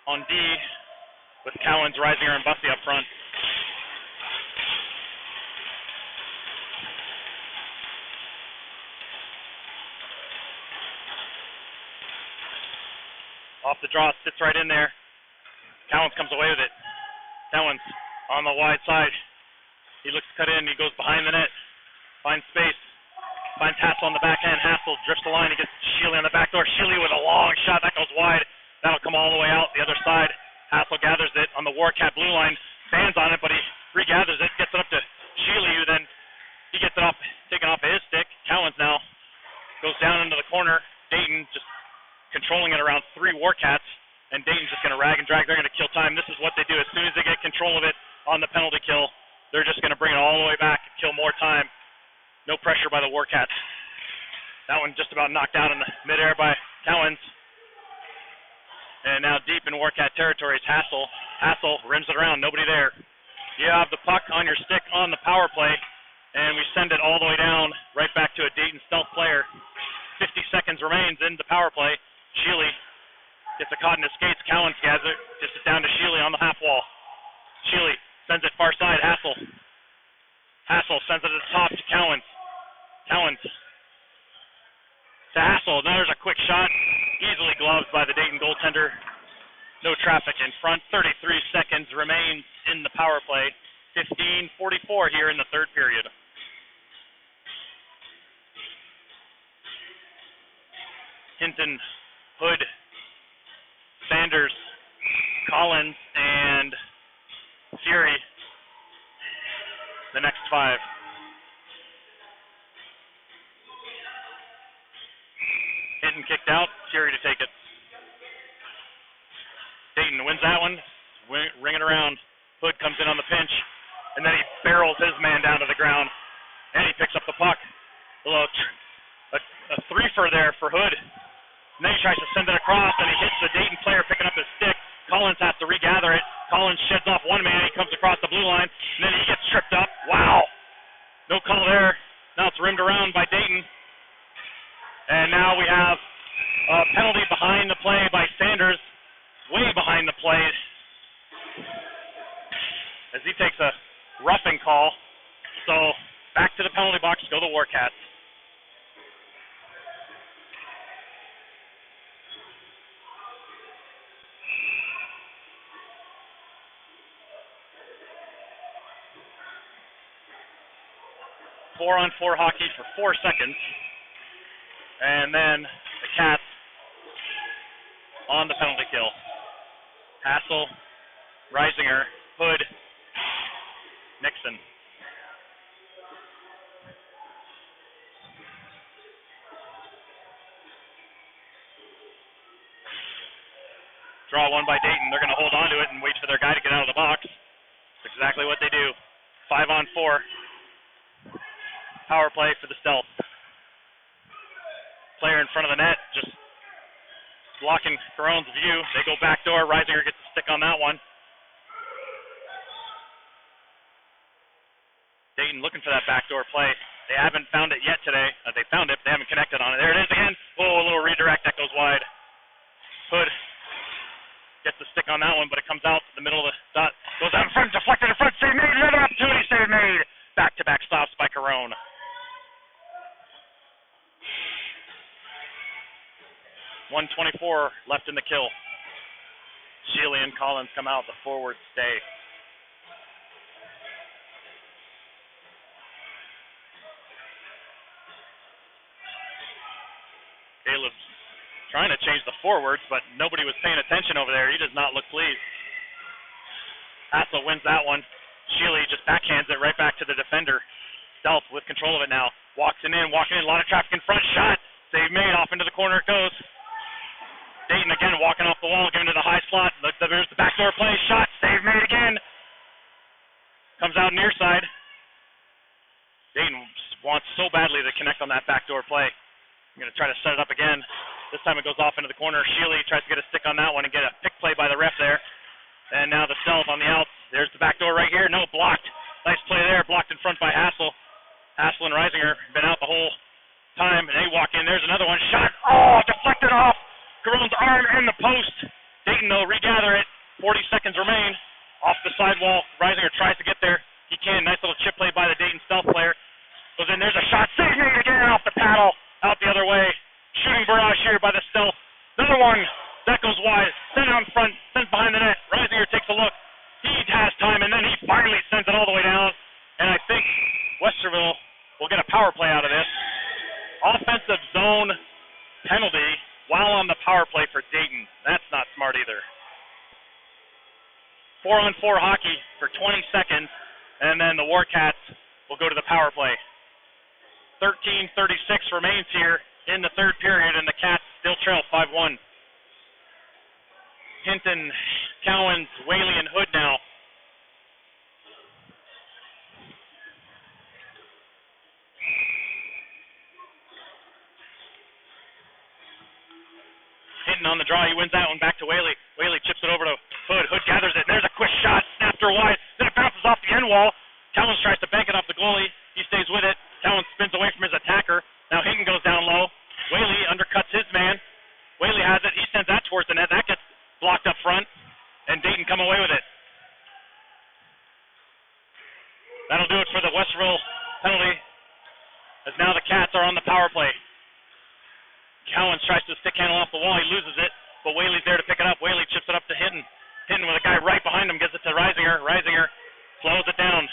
on D, with Cowens, Reisinger, and Bussey up front. Off the draw, sits right in there. Cowens comes away with it. Cowens on the wide side. He looks to cut in. He goes behind the net, finds space. Finds Hassel on the backhand. Hassel drifts the line. He gets Sheely on the back door. Sheely with a long shot. That goes wide. That'll come all the way out the other side. Hassel gathers it on the Warcat blue line. Stands on it, but he regathers it. Gets it up to Sheely, who then he gets it off, taken off of his stick. Cowens now goes down into the corner. Dayton just controlling it around 3 Warcats. And Dayton's just going to rag and drag. They're going to kill time. This is what they do. As soon as they get control of it on the penalty kill, they're just going to bring it all the way back and kill more time. No pressure by the Warcats. That one just about knocked out in the midair by Cowens. And now deep in Warcat territory is Hassel. Hassel rims it around, nobody there. You have the puck on your stick on the power play, and we send it all the way down, right back to a Dayton stealth player. 50 seconds remains in the power play. Sheely gets it caught in his skates. Cowens gets it down to Sheely on the half wall. Sheely sends it far side. Hassel sends it to the top to Cowens. Cowens to Hassel. Now there's a quick shot. Easily gloved by the Dayton goaltender. No traffic in front. 33 seconds remains in the power play. 15:44 here in the third period. Hinton, Hood, Sanders, Collins, and Fury. The next 5. Hinton kicked out, Fury to take it. Dayton wins that one, ring it around. Hood comes in on the pinch, and then he barrels his man down to the ground, and he picks up the puck. A threefer there for Hood. And then he tries to send it across, and he hits the Dayton player picking up his stick. Collins has to regather it. Collins sheds off one man. He comes across the blue line, and then he gets tripped up. Wow. No call there. Now it's rimmed around by Dayton. And now we have a penalty behind the play by Sanders, way behind the play, as he takes a roughing call. So back to the penalty box go the Warcats. Four-on-4 hockey for 4 seconds. And then the Cats on the penalty kill. Hassel, Reisinger, Hood, Nixon. Draw one by Dayton. They're going to hold on to it and wait for their guy to get out of the box. That's exactly what they do. 5-on-4. Power play for the Stealth. Player in front of the net just blocking Caron's view. They go back door. Reisinger gets a stick on that one. Dayton looking for that backdoor play. They haven't found it yet today. They found it, but they haven't connected on it. There it is again. Oh, a little redirect. That goes wide. Hood gets the stick on that one, but it comes out the middle of the dot. Goes out in front, deflected in front. Crone. .124 left in the kill. Shealy and Collins come out. The forwards stay. Caleb's trying to change the forwards, but nobody was paying attention over there. He does not look pleased. Hassel wins that one. Shealy just backhands it right back to the defender. Stealth with control of it now. Walking in, a lot of traffic in front. Shot. Save made. Off into the corner it goes. Dayton again walking off the wall, giving to the high slot. There's the backdoor play. Shot. Save made again. Comes out near side. Dayton wants so badly to connect on that backdoor play. I'm going to try to set it up again. This time it goes off into the corner. Shealy tries to get a stick on that one and get a pick play by the ref there. And now the Stealth on the outs. There's the backdoor right here. No, blocked. Nice play there. Blocked in front by Hassel. Hassel and Reisinger been out the whole time. And they walk in. There's another one. Shot. Oh, deflected off. Carone's arm and the post. Dayton, though, regather it. 40 seconds remain. Off the sidewall. Reisinger tries to get there. He can. Nice little chip play by the Dayton Stealth player. Goes in. There's a shot. Save made again off the paddle. Out the other way. Shooting barrage here by the Stealth. Another one. That goes wide. Sent out in front. Sent behind the net. Reisinger takes a look. He has time, and then he finally sends it all the way down. And I think Westerville will get a power play out of this. Offensive zone penalty while on the power play for Dayton. That's not smart either. 4-on-4 hockey for 20 seconds, and then the Warcats will go to the power play. 13:36 remains here in the third period, and the Cats still trail 5-1. Hinton, Cowens, Whaley, and Hood now. Hinton on the draw. He wins that one back to Whaley. Whaley chips it over to Hood. Hood gathers it. There's a quick shot. Snapped her wide. Then it bounces off the end wall. Cowens tries to bank it off the goalie. He stays with it. Cowens spins away from his attacker. Now Hinton goes down low. Whaley undercuts his man. Whaley has it. He sends that towards the net. That gets blocked up front. And Dayton come away with it. That'll do it for the Westerville penalty. As now the Cats are on the power play. Cowens tries to stick handle off the wall. He loses it. But Whaley's there to pick it up. Whaley chips it up to Hinton. Hinton with a guy right behind him gets it to Reisinger. Reisinger slows it down.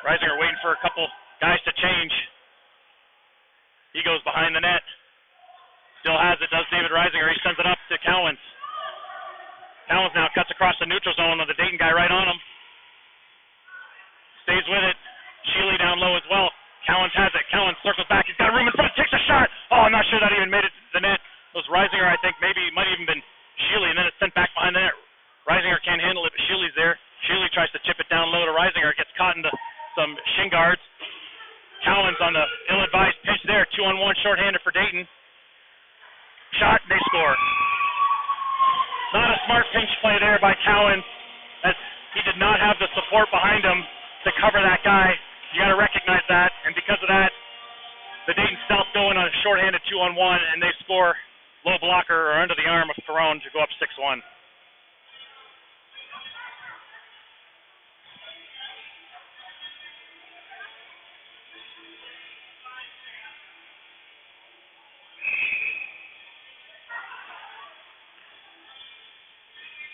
Reisinger waiting for a couple guys to change. He goes behind the net. Still has it, does David Reisinger. He sends it up to Cowens. Cowens now cuts across the neutral zone with the Dayton guy right on him. Stays with it. Shealy down low as well. Cowens has it. Cowens circles back. He's got room in front. Takes a shot. Oh, I'm not sure that even made it to the net. It was Reisinger, I think. Maybe it might have even been Shealy, and then it's sent back behind the net. Reisinger can't handle it, but Shealy's there. Shealy tries to chip it down low to Reisinger. Gets caught into some shin guards. Cowens on the ill-advised pinch there. 2-on-1 shorthanded for Dayton. Shot, they score. Not a smart pinch play there by Cowens, as he did not have the support behind him to cover that guy. You got to recognize that, and because of that, the Dayton Stealth go in on a shorthanded 2-on-1, and they score low blocker or under the arm of Carone to go up 6-1.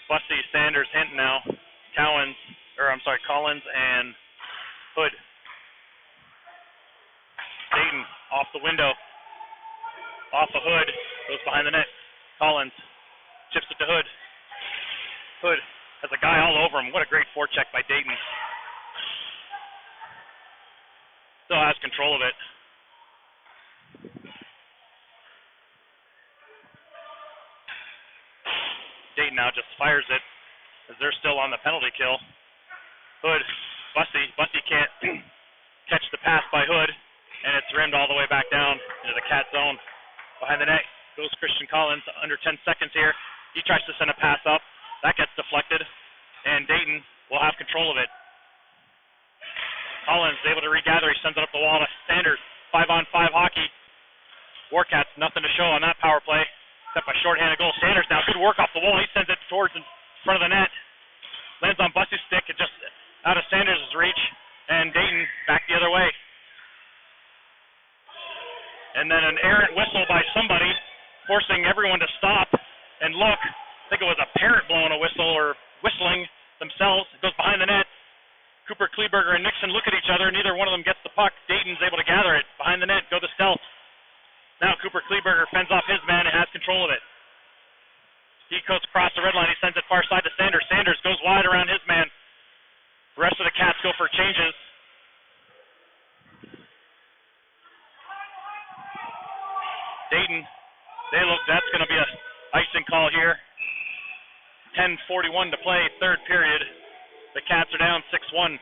Busty, Sanders, Hinton now. Collins and Hood. Dayton off the window. Off the Hood. Goes behind the net. Collins chips it to Hood. Hood has a guy all over him. What a great forecheck by Dayton. Still has control of it. Dayton now just fires it as they're still on the penalty kill. Hood, Busty can't catch the pass by Hood, and it's rimmed all the way back down into the Cat zone. Behind the net goes Christian Collins, under 10 seconds here. He tries to send a pass up. That gets deflected, and Dayton will have control of it. Collins is able to regather. He sends it up the wall to Sanders. 5-on-5 hockey. Warcats, nothing to show on that power play. Except a shorthanded goal. Sanders now, good work off the wall. He sends it towards in front of the net. Lands on Busty's stick. It just out of Sanders' reach. And Dayton back the the other way. And then an errant whistle by somebody, forcing everyone to stop and look. I think it was a parent blowing a whistle or whistling themselves. It goes behind the net. Cooper Kleberger and Nixon look at each other. Neither one of them gets the puck. Dayton's able to gather it. Behind the net, go the stealth. Now Cooper Kleberger fends off his man and has control of it. He goes across the red line. He sends it far side to Sanders. Sanders goes wide around his man. The rest of the Cats go for changes. Dayton, that's going to be a icing call here. 10:41 to play, third period. The Cats are down 6-1.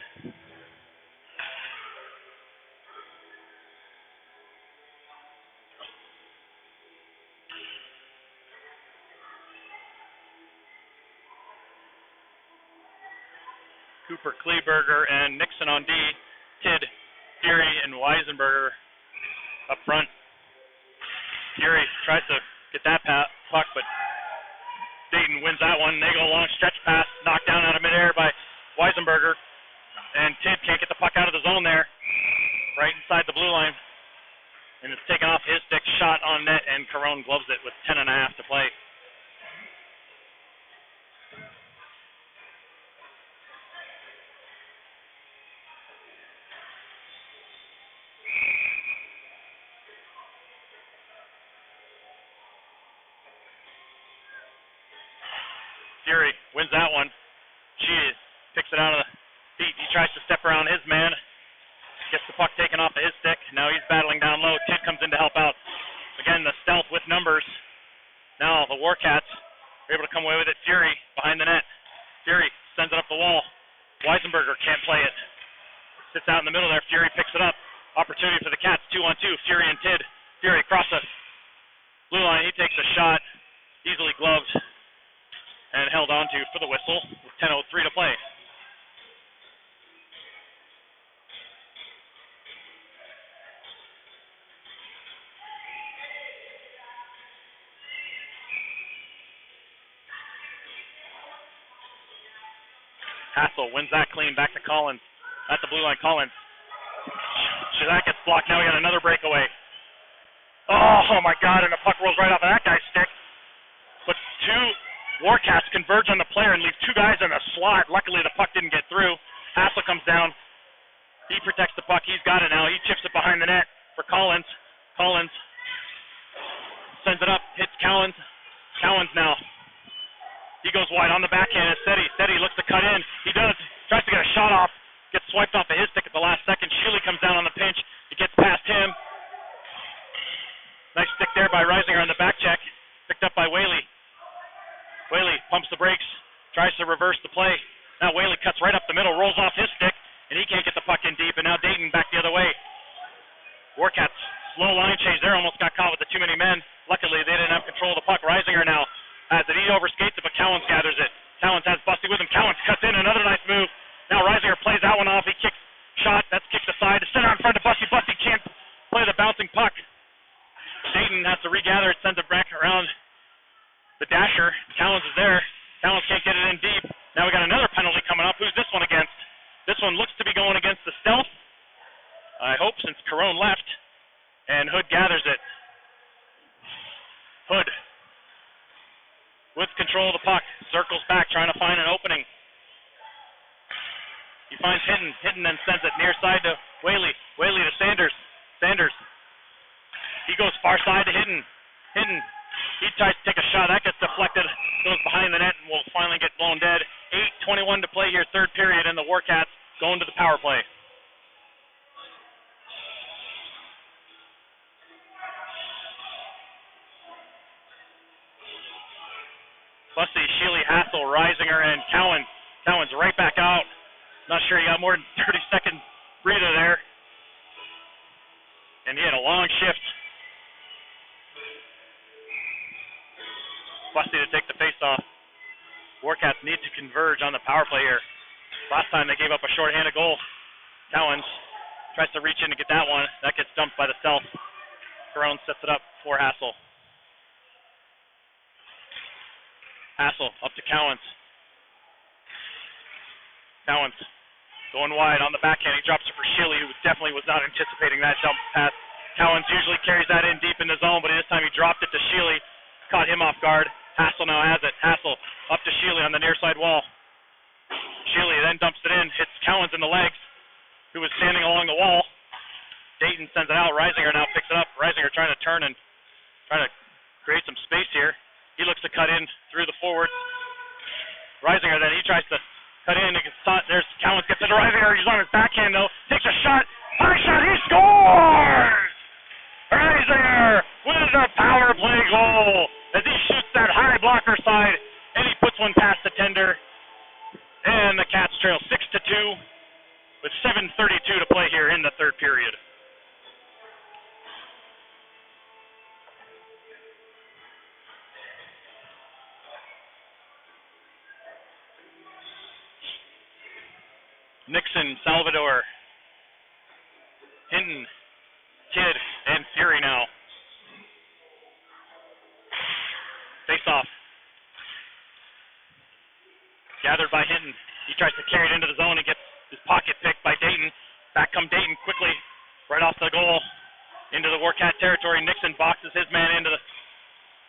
Cooper Kleberger and Nixon on D. Tidd, Fury, and Weisenberger up front. Fury tries to get that puck, but Dayton wins that one. They go a long stretch pass, knocked down out of midair by Weisenberger, and Tidd can't get the puck out of the zone there, right inside the blue line, and it's taken off his stick, shot on net, and Carone gloves it with 10.5 to play. Fury wins that one. She picks it out of the feet. He tries to step around his man. Gets the puck taken off of his stick. Now he's battling down low. Tidd comes in to help out. Again, the stealth with numbers. Now the Warcats are able to come away with it. Fury behind the net. Fury sends it up the wall. Weisenberger can't play it. Sits out in the middle there. Fury picks it up. Opportunity for the Cats. 2-on-2. Fury and Tidd. Fury across the blue line. He takes a shot. Easily gloved. And held on to for the whistle with 10:03 to play. Hassel wins that clean back to Collins. At the blue line, Collins. That gets blocked. Now we got another breakaway. Oh my God, and the puck rolls right off of that guy's stick. But two Warcats converge on the player and leave two guys in the slot. Luckily, the puck didn't get through. Hassel comes down. He protects the puck. He's got it now. He chips it behind the net for Collins. Collins sends it up. Hits Cowens. Cowens now. He goes wide on the backhand. It's Steady. Steady looks to cut in. He does. Tries to get a shot off. Gets swiped off of his stick at the last second. Shealy comes down on the pinch. He gets past him. Nice stick there by Reisinger on the back check. Picked up by Whaley. Whaley pumps the brakes, tries to reverse the play. Now Whaley cuts right up the middle, rolls off his stick, and he can't get the puck in deep, and now Dayton back the other way. Warcats, slow line change there, almost got caught with the too many men. Luckily, they didn't have control of the puck. Reisinger now has it. He overskates it, but Cowens gathers it. Cowens has Busty with him. Cowens cuts in, another nice move. Now Reisinger plays that one off. He kicks, shot, that's kicked aside. Center in front of Busty. Busty can't play the bouncing puck. Dayton has to regather it, sends it back around the dasher. Cowens is there. Cowens can't get it in deep. Now we got another penalty coming up. Who's this one against? This one looks to be going against the stealth. I hope, since Carone left. And Hood gathers it. Hood with control of the puck. Circles back, trying to find an opening. He finds Hinton. Hinton then sends it near side to Whaley. Whaley to Sanders. Sanders. He goes far side to Hinton. Hinton. He tries to take a shot. That gets deflected. Goes behind the net and will finally get blown dead. 8:21 to play here, third period, and the Warcats going to the power play. Busty, Shealy, Hassel, Reisinger, and Cowens. Cowens right back out. Not sure he got more than 30-second breather there. And he had a long shift. Busty to take the face-off. Warcats need to converge on the power play here. Last time they gave up a short-handed goal. Cowens tries to reach in to get that one. That gets dumped by the stealth. Carone sets it up for Hassel. Hassel up to Cowens. Cowens going wide on the backhand. He drops for Sheely, who definitely was not anticipating that jump pass. Cowens usually carries that in deep in the zone, but this time he dropped it to Sheely. Caught him off guard. Hassel now has it. Hassel up to Sheely on the near side wall. Sheely then dumps it in, hits Cowens in the legs, who was standing along the wall. Dayton sends it out. Reisinger now picks it up. Reisinger trying to turn and trying to create some space here. He looks to cut in through the forwards. Reisinger then he tries to cut in. There's Cowens gets it to Reisinger. He's on his backhand though. Takes a shot. High shot. He scores! Reisinger with a power play goal as he shoots that high blocker side and he puts one past the tender. And the Cats trail 6-2 with 7:32 to play here in the third period. Nixon, Salvador, Hinton, Kidd, and Fury now. Face off. Gathered by Hinton. He tries to carry it into the zone. He gets his pocket picked by Dayton. Back come Dayton quickly. Right off the goal. Into the Warcat territory. Nixon boxes his man into the...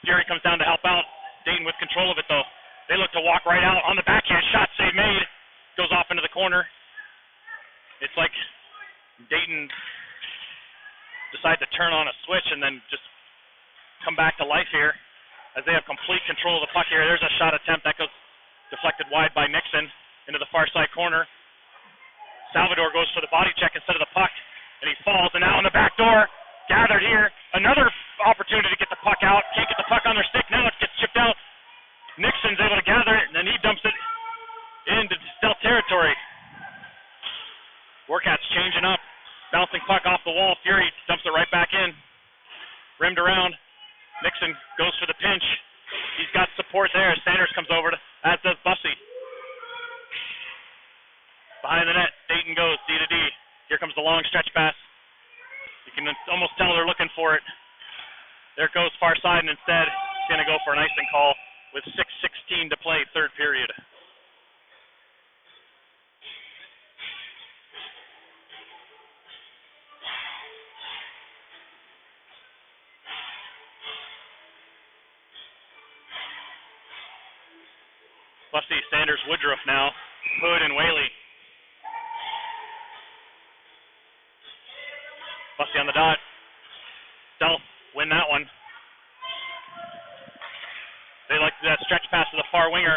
Fury comes down to help out. Dayton with control of it though. They look to walk right out on the backhand. Shot save made. Goes off into the corner. It's like Dayton decide to turn on a switch and then just come back to life here as they have complete control of the puck here. There's a shot attempt that goes deflected wide by Nixon into the far side corner. Salvador goes for the body check instead of the puck, and he falls, and now on the back door, gathered here. Another opportunity to get the puck out. Can't get the puck on their stick. Now it gets chipped out. Nixon's able to gather it, and then he dumps it into stealth territory. Warcats changing up. Bouncing puck off the wall. Fury dumps it right back in. Rimmed around. Nixon goes for the pinch. He's got support there. Sanders comes over, as does Bussey. Behind the net, Dayton goes D to D. Here comes the long stretch pass. You can almost tell they're looking for it. There it goes far side, and instead it's going to go for an icing call with 6:16 to play, third period. Bussey, Sanders, Woodruff now. Hood and Whaley. Bussey on the dot. Stealth win that one. They like that stretch pass to the far winger.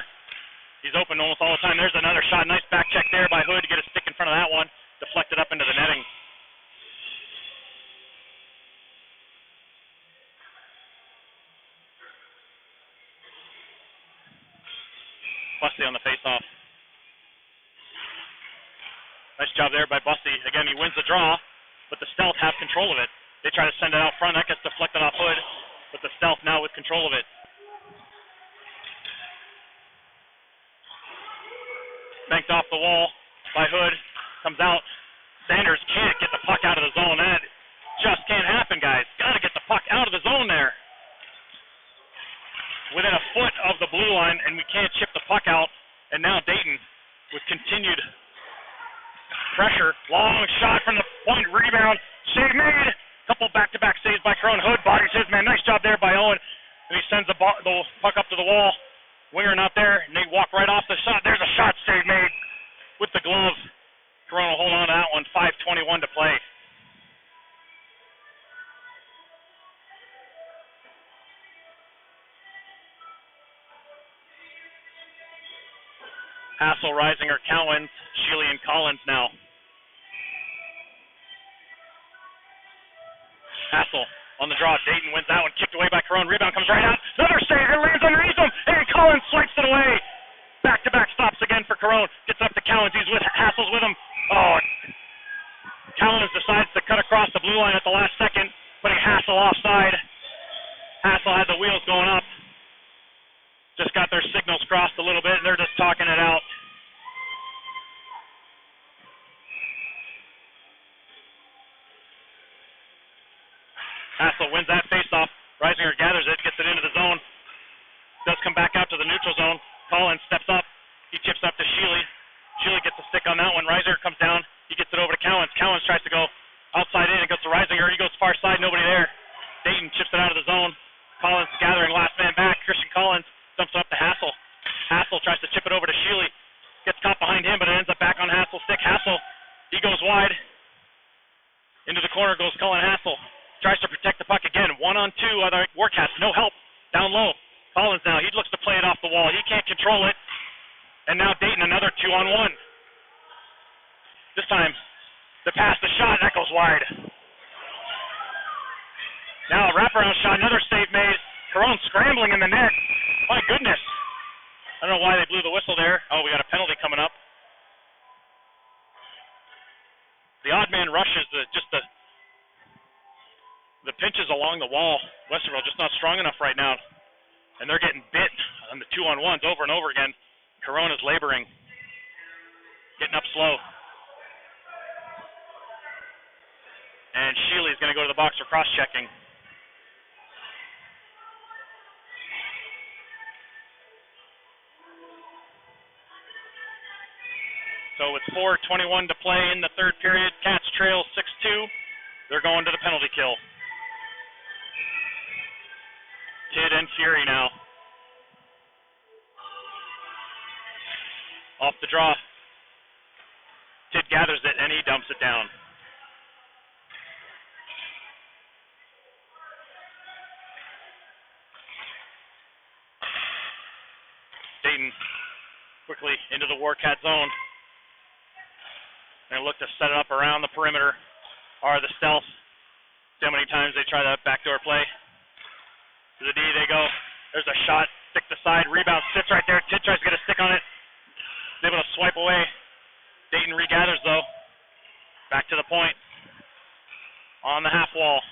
He's open almost all the time. There's another shot. Nice back check there by Hood to get a stick in front of that one. Deflected up into the netting. Bussey on the face-off. Nice job there by Bussey. Again, he wins the draw, but the Stealth have control of it. They try to send it out front. That gets deflected off Hood, but the Stealth now with control of it. Banked off the wall by Hood. Comes out. Sanders can't get the puck out of the zone. That just can't happen, guys. Got to get the puck out of the zone there. Within a foot of the blue line, and we can't chip the puck out. And now Dayton with continued pressure. Long shot from the point, rebound, save made. Couple back-to-back saves by Crone. Hood bodies his man. Nice job there by Owen. And he sends the puck up to the wall. Winger not there, and they walk right off the shot. There's a shot save made with the glove. Crone will hold on to that one. 5:21 to play. Hassel, Reisinger, Cowens, Sheely, and Collins now. Hassel on the draw. Dayton wins that one. Kicked away by Corone. Rebound comes right out. Another save. It lands underneath him. And Collins swipes it away. Back-to-back stops again for Corone. Gets up to Cowens. He's with Hassel's with him. Oh, Cowens decides to cut across the blue line at the last second, putting Hassel offside. Hassel had the wheels going up. Just got their signals crossed a little bit, and they're just talking it out. Hassel wins that faceoff. Reisinger gathers it, gets it into the zone. Does come back out to the neutral zone. Collins steps up. He chips up to Sheely. Sheely gets a stick on that one. Reisinger comes down. He gets it over to Cowens. Cowens tries to go outside in. It goes to Reisinger. He goes far side. Nobody there. Dayton chips it out of the zone. Collins gathering last man back. Christian Collins dumps it up to Hassel. Hassel tries to chip it over to Sheely. Gets caught behind him, but it ends up back on Hassel's stick. Hassel, he goes wide. Into the corner goes Cullen Hassel. Tries to protect the puck again. 1-on-2 other Warcats. No help. Down low. Collins now. He looks to play it off the wall. He can't control it. And now Dayton another 2-on-1. This time, the pass, the shot, that goes wide. Now a wraparound shot, another save made. Carone scrambling in the net. My goodness. I don't know why they blew the whistle there. Oh, we got a penalty coming up. The odd man rushes, the pinches along the wall. Westerville just not strong enough right now. And they're getting bit on the 2-on-1s over and over again. Carone is laboring. Getting up slow. And Sheely's going to go to the box for cross-checking. So with 4:21 to play in the third period, Cats trail 6-2. They're going to the penalty kill. Tidd and Fury now. Off the draw. Tidd gathers it and he dumps it down. Dayton quickly into the Warcat zone. They look to set it up around the perimeter. Are the Stealth. See how many times they try that backdoor play. To the D they go. There's a shot. Stick to side. Rebound sits right there. Tidd tries to get a stick on it. He's able to swipe away. Dayton regathers though. Back to the point. On the half wall.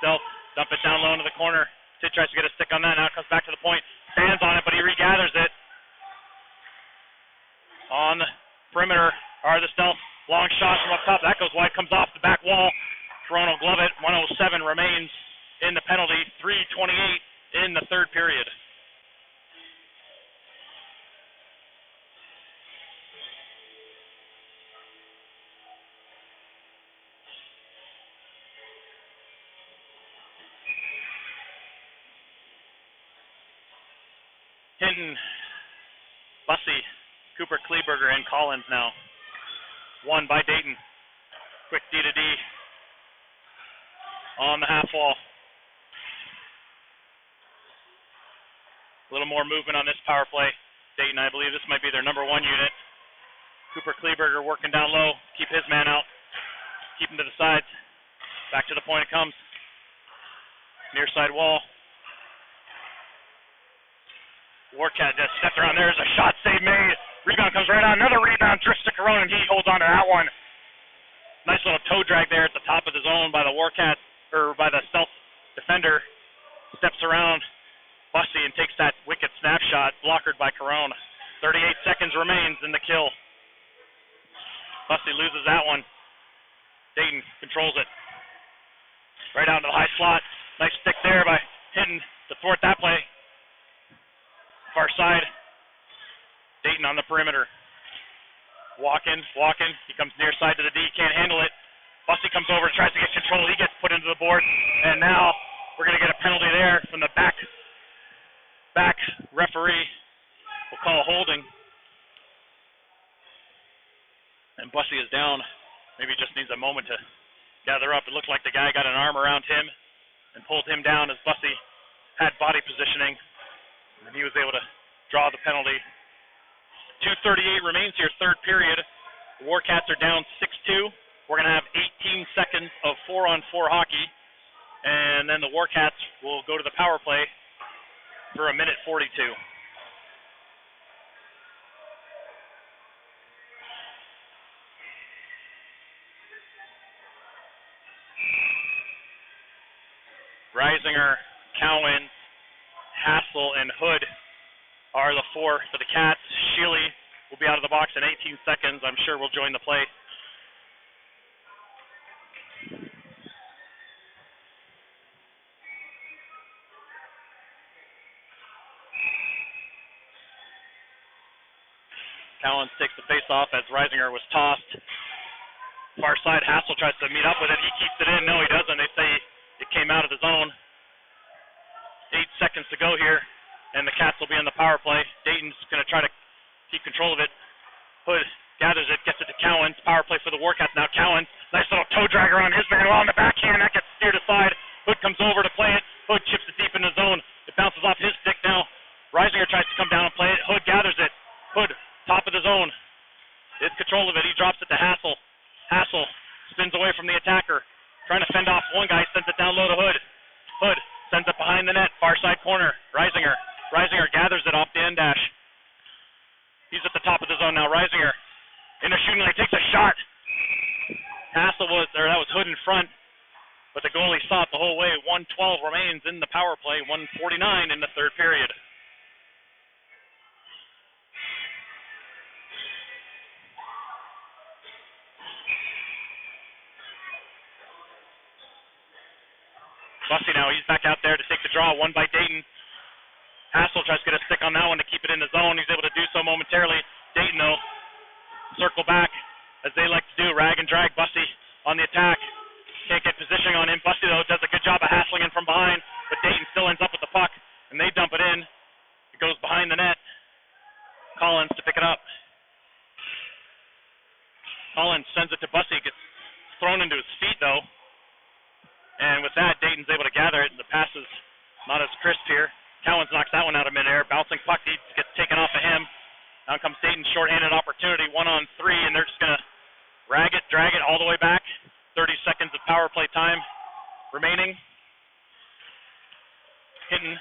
Stealth. Dump it down low into the corner. Tidd tries to get a stick on that. Now it comes back to the point. Stands on it, but he regathers it. On the perimeter are the Stealth. Long shot from up top. That goes wide. Comes off the back wall. Toronto glove it. 1:07 remains in the penalty. 3:28 in the third period. Hinton, Bussey, Cooper, Kleberger, and Collins now. Won by Dayton. Quick D to D. On the half wall. A little more movement on this power play. Dayton, I believe this might be their number one unit. Cooper, Kleberger working down low. Keep his man out. Keep him to the sides. Back to the point it comes. Near side wall. Warcat just stepped around. There's a shot save made. Rebound comes right on. Another rebound drifts to Carone, and he holds on to that one. Nice little toe drag there at the top of the zone by the Warcat, or by the Stealth defender. Steps around Bussey and takes that wicked snapshot, blockered by Carone. 38 seconds remains in the kill. Bussey loses that one. Dayton controls it. Right out into the high slot. Nice stick there by Hinton to thwart that play. Far side. Dayton on the perimeter. Walking. He comes near side to the D. Can't handle it. Bussey comes over, tries to get control. He gets put into the board. And now we're going to get a penalty there from the back referee. We'll call holding. And Bussey is down. Maybe just needs a moment to gather up. It looked like the guy got an arm around him and pulled him down as Bussey had body positioning. And he was able to draw the penalty. 2:38 remains here, third period. The Warcats are down 6-2. We're going to have 18 seconds of 4-on-4 hockey. And then the Warcats will go to the power play for 1:42. Reisinger, Cowan, Hassel, and Hood are the four for the Cats. Sheely will be out of the box in 18 seconds. I'm sure will join the play. Cowens takes the face-off as Reisinger was tossed. Far side, Hassel tries to meet up with it. He keeps it in. No, he doesn't. They say it came out of the zone. 8 seconds to go here, and the Cats will be on the power play. Dayton's going to try to keep control of it. Hood gathers it, gets it to Cowens. Power play for the Warcats now. Cowens, nice little toe dragger on his man. Well, on the backhand, that gets steered aside. Hood comes over to play it. Hood chips it deep in the zone. It bounces off his stick now. Reisinger tries to come down and play it. Hood gathers it. Hood, top of the zone. It's control of it. He drops it to Hassel. Hassel spins away from the attacker. Trying to fend off one guy, sends it down low to Hood. Hood sends it behind the net, far side corner. Reisinger. Reisinger gathers it off the end dash. He's at the top of the zone now. Reisinger in the shooting lane, takes a shot. That was Hood in front, but the goalie saw it the whole way. 1:12 remains in the power play, 1:49 in the third period. Bussy now, he's back out there to take the draw, won by Dayton. Hassel tries to get a stick on that one to keep it in the zone. He's able to do so momentarily. Dayton, though, circle back, as they like to do, rag and drag Bussy on the attack. Can't get positioning on him. Bussy, though, does a good job of hassling in from behind, but Dayton still ends up with the puck, and they dump it in. It goes behind the net. Collins to pick it up. Collins sends it to Bussy, gets thrown into his feet, though. And with that, Dayton's able to gather it, and the pass is not as crisp here. Cowens knocks that one out of midair. Bouncing puck, he gets taken off of him. Now comes Dayton's shorthanded opportunity, 1-on-3, and they're just going to rag it, drag it all the way back. 30 seconds of power play time remaining. Hinton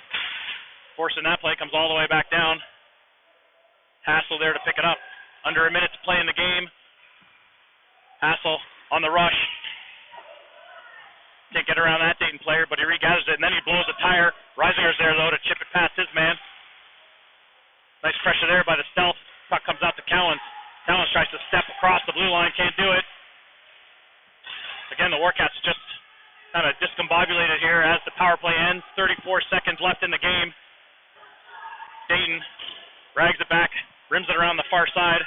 forcing that play, comes all the way back down. Hassel there to pick it up. Under a minute to play in the game. Hassel on the rush. Can't get around that Dayton player, but he regathers it, and then he blows a tire. Reisinger's there, though, to chip it past his man. Nice pressure there by the stealth. Puck comes out to Cowens. Cowens tries to step across the blue line, can't do it. Again, the Warcats just kind of discombobulated here as the power play ends. 34 seconds left in the game. Dayton rags it back, rims it around the far side.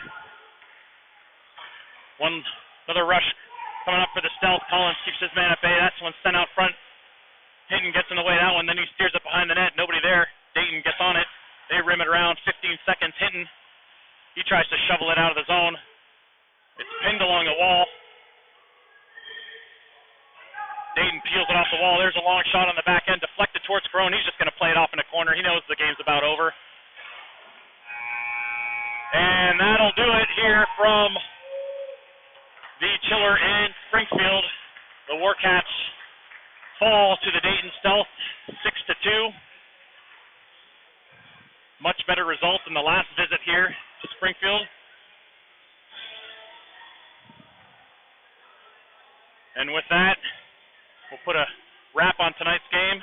Another rush coming up for the stealth. Collins keeps his man at bay. That's one sent out front. Hinton gets in the way of that one. Then he steers it behind the net. Nobody there. Dayton gets on it. They rim it around. 15 seconds. Hinton, he tries to shovel it out of the zone. It's pinned along the wall. Dayton peels it off the wall. There's a long shot on the back end. Deflected towards Crone. He's just going to play it off in the corner. He knows the game's about over. And that'll do it here from the Chiller and Springfield. The Warcats fall to the Dayton Stealth 6-2. Much better result than the last visit here to Springfield. And with that, we'll put a wrap on tonight's game.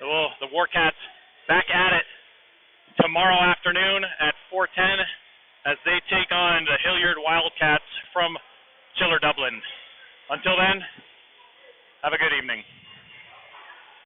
The Warcats back at it tomorrow afternoon at 4:10 as they take on the Hilliard Wildcats from Chiller Dublin. Until then, have a good evening.